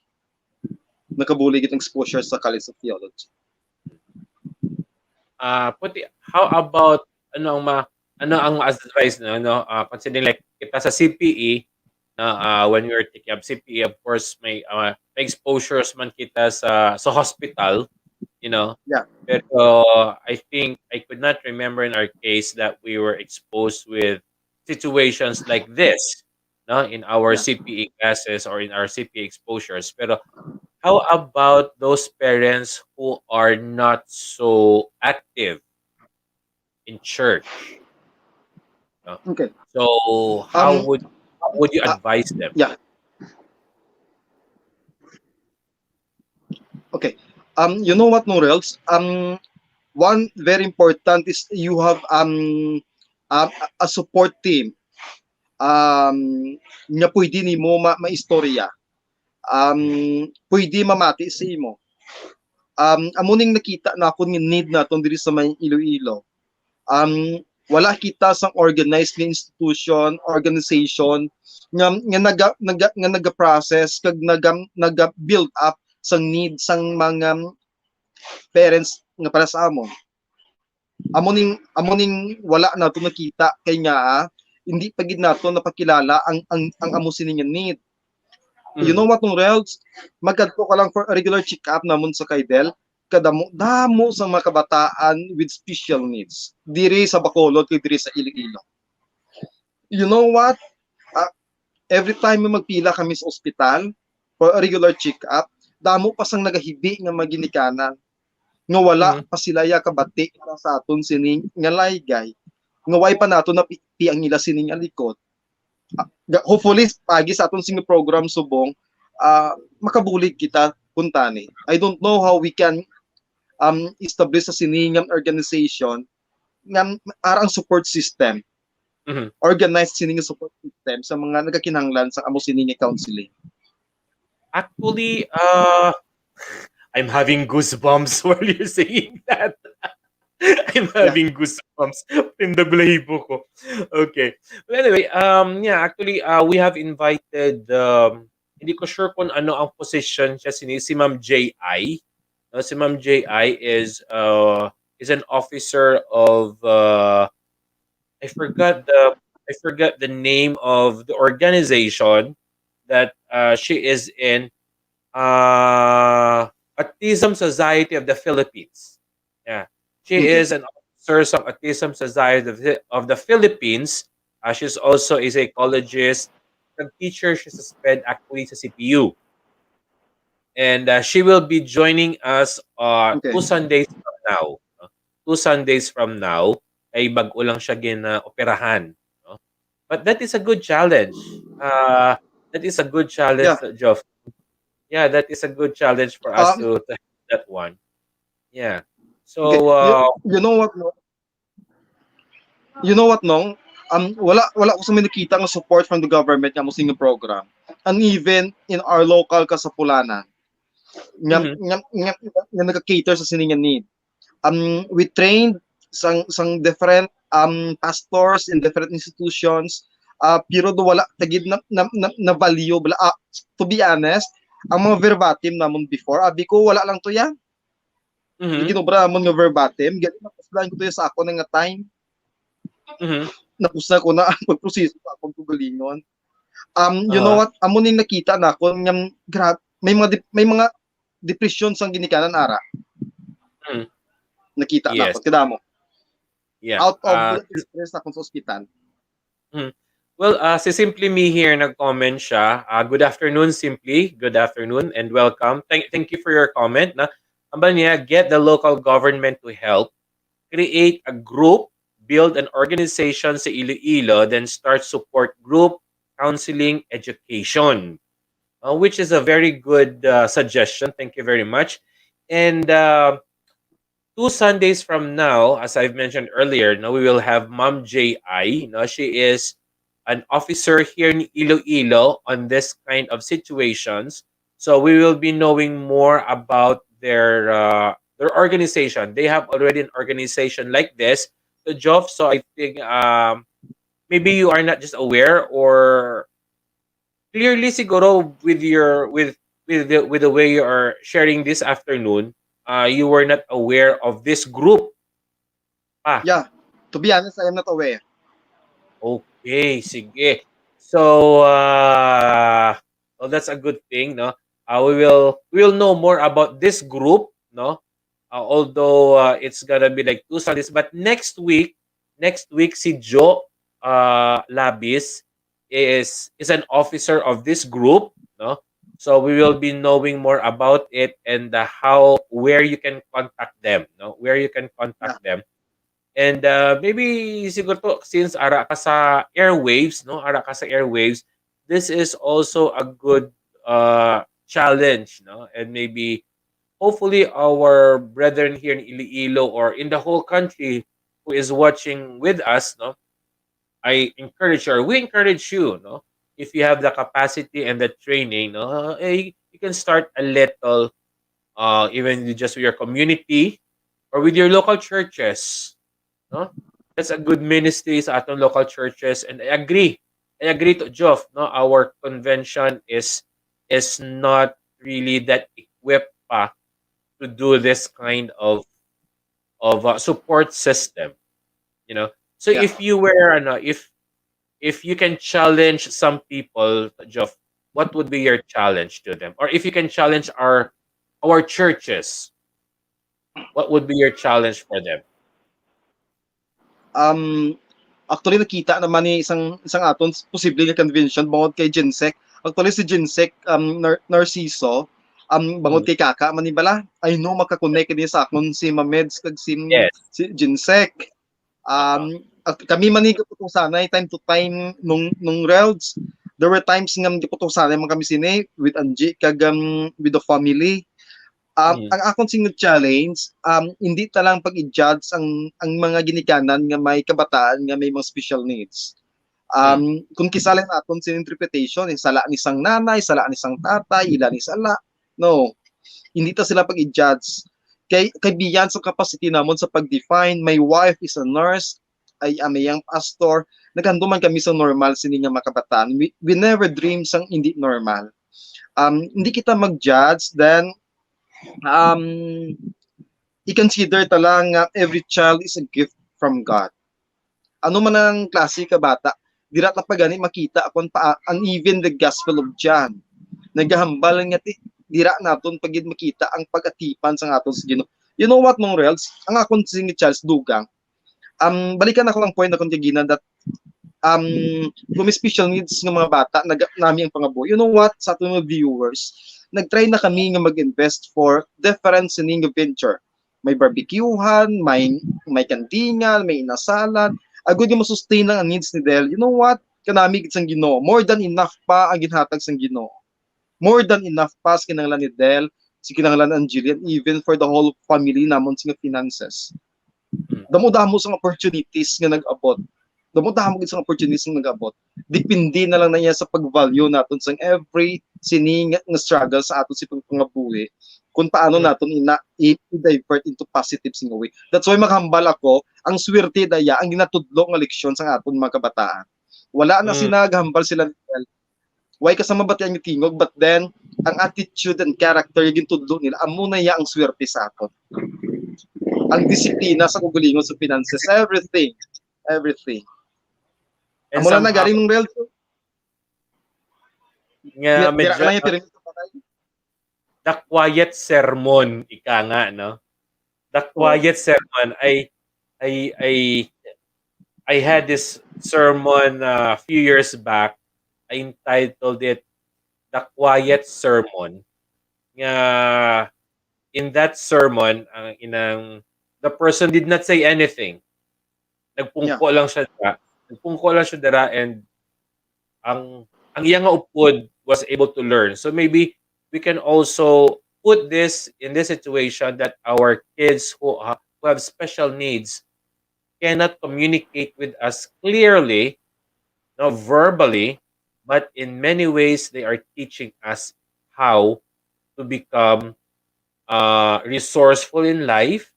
Nakabuligid ang exposure sa College of Theology. How about ano ang advice na considering like kita sa CPE na when we were taking up CPE, of course may exposures man kita sa hospital, you know. Yeah. Pero I think I could not remember in our case that we were exposed with situations like this, no, in our Yeah. CPE classes or in our CPE exposures. Pero how about those parents who are not so active in church? No? Okay. So how Um would would you Ah, advise them? yeah. Okay. You know what, Norels? One very important is you have a support team. Nga pwede nimo maistorya. Pwede mamati sa imo. Amuning nakita na ako ng need naton diri sa may Iloilo. Wala kita sang organized nga institution, organization nga naga-process kag naga-build up sang need sang mga parents nga para sa amon. Amuning wala nato nakita kay nga hindi pagid nato napakilala ang amo sini nga need. You know what, nung Relj? Magkadto ka lang for a regular check-up namon sa Kaidel, damo sa mga kabataan with special needs. Diri sa Bacolod, kay diri sa Iloilo. You know what? Uh, every time magpila kami sa ospital for a regular check-up, damo pa sang nagahibi nga maginikanan. Nga wala pa sila ya kabati para sa aton sining nga laygay. Nga way pa nato na ang ila sining alikot. Hopefully pagi sa aton sing program subong makabulig kita puntani. I don't know how we can establish a siningang organization nga arang support system, organized siningang support system sa mga nagakinahanglan sa amo siningang counseling. Actually, I'm having goosebumps while you're saying that. I'm having goosebumps in the balahibo ko. Okay. Well, anyway, yeah, actually, we have invited, hindi ko sure kung ano ang position siya, si Ma'am J.I. Si Ma'am J.I. is an officer of, I forgot the name of the organization that she is in, Autism Society of the Philippines. Yeah. She is an officer of Autism Society of the Philippines. She's also a psychologist, a teacher. She's a SPED actually sa CPU. And she will be joining us 2 Sundays from now. 2 Sundays from now, ay bago lang siya operahan. No? But that is a good challenge. That is a good challenge, Joff. Yeah, that is a good challenge for us to have that one. Yeah. So, you know what, no? You know what, Nong? Wala ko sa may nakita ng support from the government nga mo sing program. And even in our local Kasapulanan, nga nagka-cater sa siningan need. We trained sang different pastors in different institutions, pero do wala tagid na value bala. To be honest, ang mga verbatim namon before, abi ko wala lang to yan. Ginobra namon nga verbatim, gani napuslan ko to sa ako nga time. Napusta ko na ang pagproseso sa akong tugalingon. You know what? Amo ning nakita na ko nga may mga depression sang ginikanan ara. Nakita na ko kadamo. Yeah. Out of the experience na sa ospital. Well, si Simply Me here nag-comment siya. Good afternoon, Simply. Good afternoon and welcome. Thank you for your comment. Na, amba niya, get the local government to help. Create a group, build an organization sa Iloilo, then start support group, counseling, education. Which is a very good suggestion. Thank you very much. And 2 Sundays from now, as I've mentioned earlier, we will have Ma'am J.I. She is an officer here in Iloilo on this kind of situations. So we will be knowing more about their organization. They have already an organization like this, the Jof. So I think maybe you are not just aware, or clearly siguro with the way you are sharing this afternoon, you were not aware of this group. Yeah, to be honest, I am not aware. Okay, sige. So, well, that's a good thing, no? We will know more about this group, no? Although it's gonna be like 2 Sundays, but next week si Joe Labis is an officer of this group, no? So we will be knowing more about it and where you can contact them, no? Where you can contact them. And maybe siguro to, since ara ka sa airwaves, no? Ara ka sa airwaves, this is also a good challenge, no? And maybe hopefully our brethren here in Iloilo or in the whole country who is watching with us, no, I encourage you, or we encourage you, no, if you have the capacity and the training, no, you can start a little, even just with your community or with your local churches, no. That's a good ministry sa atong local churches, and I agree to Joff, no, our convention is not really that equipped pa to do this kind of support system, you know. So Yeah. if you were ano, if you can challenge some people, Joff, what would be your challenge to them? Or if you can challenge our churches, what would be your challenge for them? Um, Actually nakita naman ni isang aton posible nga convention bangod kay Ginsek. Actually si Ginsek Narciso bangod Mm. kay Kaka man ni bala. I know makakonect ni sa akon si Mameds kag Yes. si Ginsek. Uh-huh. At kami man ni kaputusanay time to time nung rounds. There were times nga giputusanay man kami sini with Angie kag with the family. Mm. Ang akong single challenge, hindi talang pag-i-judge ang mga ginikanan nga may kabataan nga may mga special needs. Mm. Kung kisalin naton sa interpretation, sala ni sang nanay, sala ni sang tatay, ila ni sala. No, hindi ta sila pag-i-judge. Kay beyond sa capacity namon sa pag-define, my wife is a nurse, ay amayang pastor, naghanduman kami sa normal sini nga makabataan. We never dream sang hindi normal. Hindi kita mag-judge, then um, i-consider talang every child is a gift from God. Ano man ang klase ka bata, dira ta pagani makita akon pa ang even the Gospel of John. Nagahambal nga dira naton pagid makita ang pag-atipan sang aton sa Ginoo. You know what, mong Reels? Ang akon si Charles Dugang, balikan ako lang point na kung kagina that um, kung may special needs ng mga bata, nami ang pangabo. You know what, sa ating mga viewers, nagtry na kami nga mag-invest for different sining venture. May barbecuehan, may kantina, may inasalan. Agud yung masustain lang ang needs ni Del. You know what? Kanami sang Ginoo. More than enough pa ang ginhatag sang Ginoo. More than enough pa sa kinahanglan ni Del, si kinahanglan ni Angelian, even for the whole family namon sa finances. Mm. Damo-damo sa opportunities nga nag-abot. Damo-damo sa opportunities nga nag-abot. Depende na lang na niya sa pag-value naton sa every sining nga struggle sa aton si pangabuhi kung paano Mm. naton i-divert into positive sing way. That's why maghambal ako, ang swerte daya ang ginatudlo nga leksyon sa aton mga kabataan. Wala na Mm. sinaghambal sila why kasama ba ang tingog, but then ang attitude and character yung tudlo nila amo na ya ang swerte sa aton. Ang disiplina sa kugulingon sa finances, everything. And Amo lang na somehow galing mong real nga dira medyo ka lang yung piring sa patay. the quiet sermon ika nga, no. The Oh, quiet sermon, I I I had this sermon a few years back. I entitled it The Quiet Sermon. Nga in that sermon, ang inang the person did not say anything. yeah, Nagpungko lang siya dira. Nagpungko lang siya dira, and ang iya nga upod was able to learn. So maybe we can also put this in this situation that our kids who have special needs cannot communicate with us clearly, no, verbally, but in many ways they are teaching us how to become resourceful in life,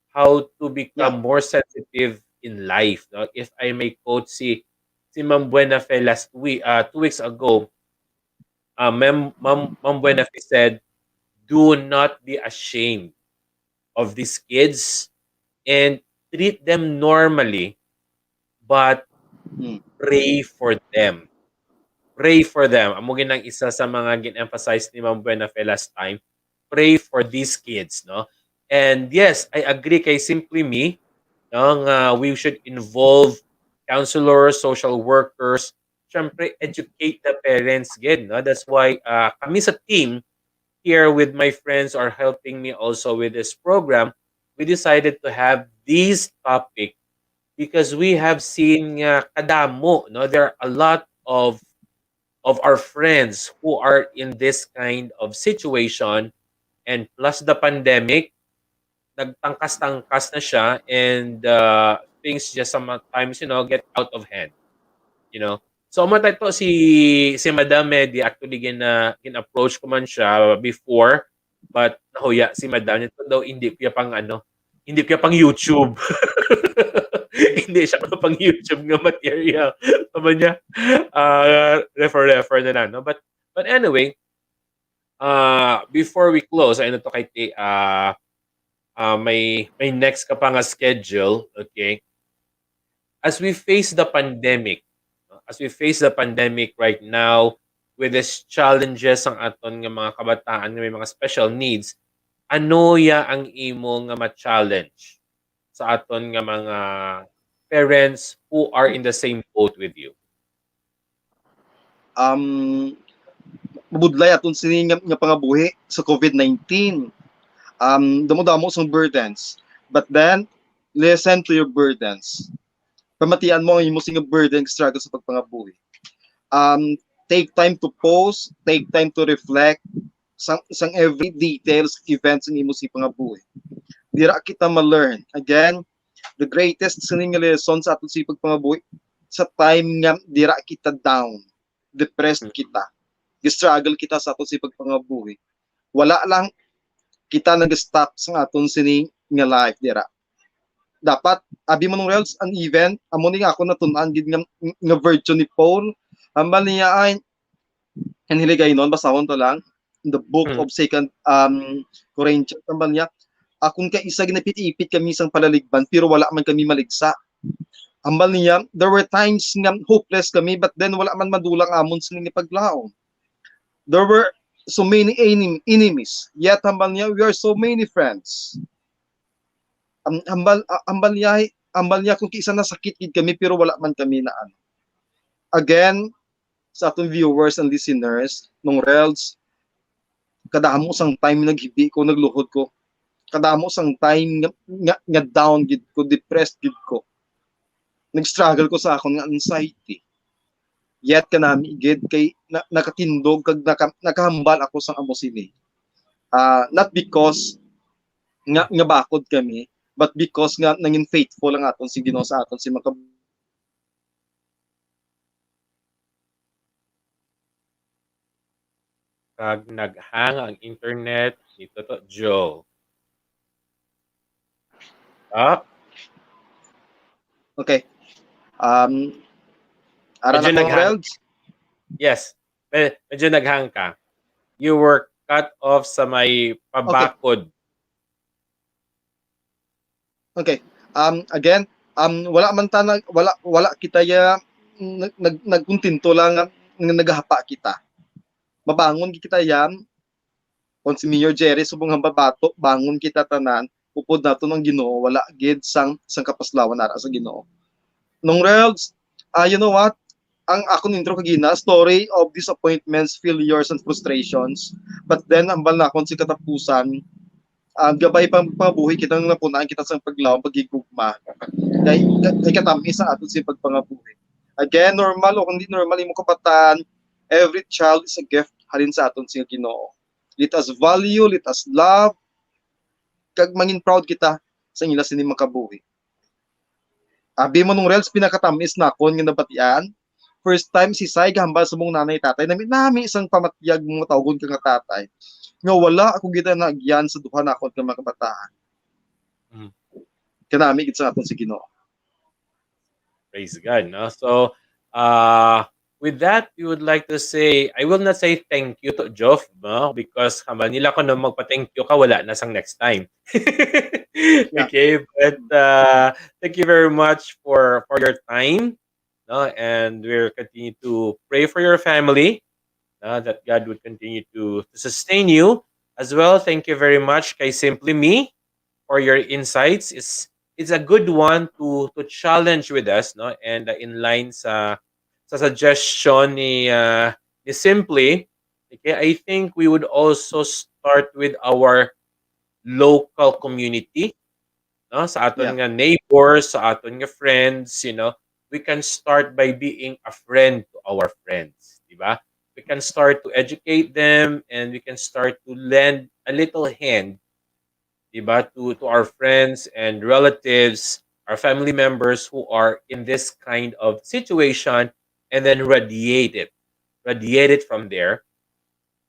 how to yeah, become more sensitive in life. No? If I may quote si Ma'am Buenafe 2 weeks ago, Ma'am Buenafe said, "Do not be ashamed of these kids and treat them normally, but mm, pray for them." Pray for them. Amo ginang isa sa mga gin-emphasize ni Ma'am Buenafe last time. Pray for these kids, no? And yes, I agree kay Simply Me, no, nga we should involve counselors, social workers, syempre educate the parents gid, no? That's why kami sa team here with my friends are helping me also with this program. We decided to have these topic because we have seen kadamo, no? There are a lot of of our friends who are in this kind of situation, and plus the pandemic, nagtangkas-tangkas na siya, and things just sometimes, get out of hand, you know. So matay to si Madam Medi, actually gin-approach ko man siya before, but nahuya si Madam nito daw, hindi kaya pang ano, hindi kaya pang YouTube. Hindi siya pang YouTube nga material. Sabi niya, refer na lang, no? But anyway, before we close, ay to kay may next ka pa nga schedule, okay? As we face the pandemic, no? As we face the pandemic right now, with these challenges ang aton nga mga kabataan nga may mga special needs, ano ya ang imo nga ma-challenge sa aton nga mga parents who are in the same boat with you? Mabudlay aton sini nga pangabuhi sa COVID-19. Damo-damo sang burdens. But then, listen to your burdens. Pamatian mo ang imo sing burden struggle sa pagpangabuhi. Take time to pause, take time to reflect sang every details events ng imo si pangabuhi. Dira kita ma-learn. Again, the greatest sining lesson sa aton si pagpangabuhi sa time nga dira kita down, depressed kita, struggle kita sa aton si pagpangabuhi. Wala lang kita nag-stop sa aton sini nga life dira. Dapat abi mo nung Reels an event amo ni ako natun-an gid nga virtue ni Paul ambal niya ay hinhiligay non basahon to lang in the book of second Corinthians ambal niya akon ka isa ginapit-ipit kami sang palaligban pero wala man kami maligsa. Ambal niya there were times nga hopeless kami but then wala man madulang amon sa ni paglaom. There were so many enemies yet ambal niya we are so many friends. Ambal niya kung kisa na sakit gid kami pero wala man kami na ano. Again, sa atong viewers and listeners nung Reels, kadamo sang time naghibi ko, nagluhod ko. Kadamo sang time nga down gid ko, depressed gid ko. Nag-struggle ko sa akong anxiety. Yet kanami gid kay nakatindog kag nakahambal ako sang amo sini. Not because nga bakod kami, but because nga nangin faithful ang aton si Ginoo sa aton si mga Kag naghang ang internet dito to Joe. Okay. Ara Medyo na ko naghang. Reels. Yes. Medyo naghang ka. You were cut off sa may pabakod. Okay. Again, wala man ta wala kita ya nagkuntinto lang nga naghahapa kita. Mabangon kita yan. Kung si Mayor Jerry subong babato, bangon kita tanan, upod nato ng Ginoo, wala gid sang kapaslawan nara sa Ginoo. Nung Reels, you know what? Ang akong intro kagina, story of disappointments, failures, and frustrations. But then, ambal na akong si katapusan, gabay pang pabuhi kitang napunaan kita sa paglaw, pagigugma. Kay katamis sa aton si pagpangabuhi. Again, normal o hindi normal imo kabataan, every child is a gift halin sa aton sa Ginoo. Let us value, let us love, kag mangin proud kita sa ila sini makabuhi. Abi mo nung Reels pinakatamis na kon nga nabatian. First time si Sai gahambal sa mong nanay tatay nami isang pamatiyag mo tawgon ka nga tatay. Nga wala ako gid na agyan sa duha na akon ka mga kabataan. Kanami gid sa aton si Ginoo. Praise God, no? So, with that, we would like to say, I will not say thank you to Jofe, no? Because nila ko na magpa-thank you ka, wala na sang next time. Okay, but thank you very much for your time, no? And we'll continue to pray for your family, that God would continue to sustain you. As well, thank you very much kay Simply Me for your insights. It's a good one to challenge with us, no? And in line sa suggestion ni Simply, okay, I think we would also start with our local community, no? Sa aton nga neighbors, sa aton nga friends, we can start by being a friend to our friends, di ba? can start to educate them, and we can start to lend a little hand, diba, to our friends and relatives, our family members who are in this kind of situation, and then radiate it from there.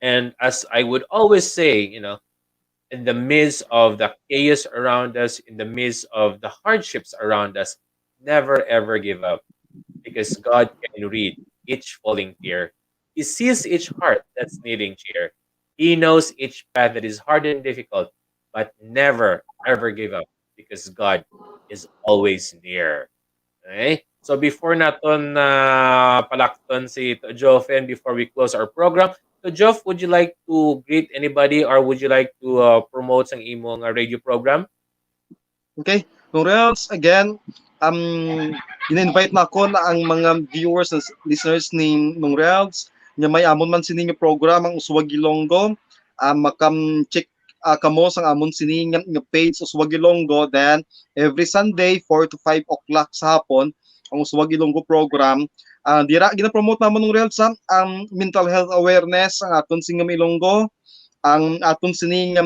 And as I would always say, in the midst of the chaos around us, in the midst of the hardships around us, never ever give up, because God can read each falling tear. He sees each heart that's needing cheer. He knows each path that is hard and difficult, but never ever give up, because God is always near. Okay? So before naton palakton si to Jofe, and before we close our program, so Jof, would you like to greet anybody, or would you like to promote sang imong radio program? Okay? Nung Reels, again, in-invite na ako na ang mga viewers and listeners ni nung Reels, nga may amon man sini nga program ang Uswag Ilonggo, makam check kamo sang amon sini nga page Uswag Ilonggo, then every Sunday 4 to 5 o'clock sa hapon ang Uswag Ilonggo program. Dira gina-promote namon nung Reels ang mental health awareness ang aton singam Ilonggo, ang aton sining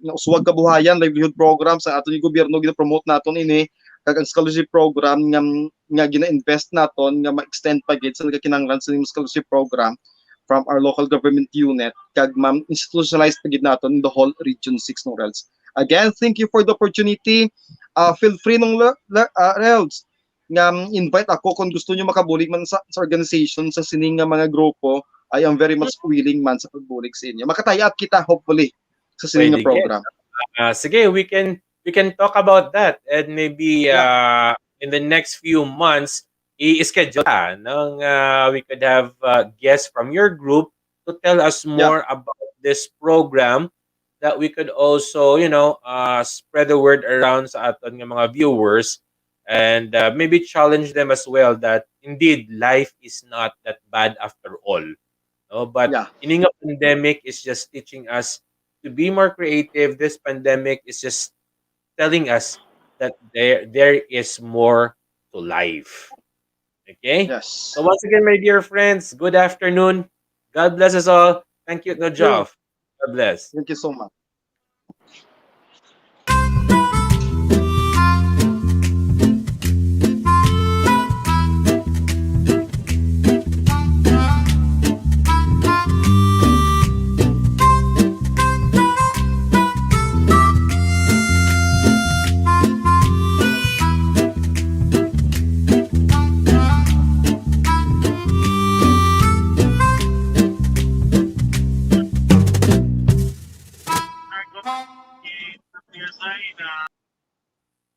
uswag kabuhayan livelihood program sa aton gobyerno gina-promote naton ini, kag ang scholarship program nga gina-invest naton nga ma-extend pa gid sa nagakinahanglan sa scholarship program from our local government unit, kag institutionalized pa gid naton in the whole region 6 ng Reels. Again, thank you for the opportunity. Feel free nung Reels nga invite ako kung gusto niyo makabulig man sa organization sa sining nga mga grupo. I am very much willing man sa pagbulig sa inyo. Makatayat kita hopefully sa sining nga Pwede gid. program. Sige, we can talk about that, and maybe Yeah, in the next few months i-schedule nang we could have guests from your group to tell us yeah, more about this program, that we could also, spread the word around sa aton nga mga viewers, and maybe challenge them as well that indeed life is not that bad after all. No, but yeah, ini nga pandemic is just teaching us to be more creative. This pandemic is just telling us that there is more to life. Okay? So yes. once again, my dear friends, good afternoon. God bless us all. Thank you, You, Nojof. God bless. thank you so much.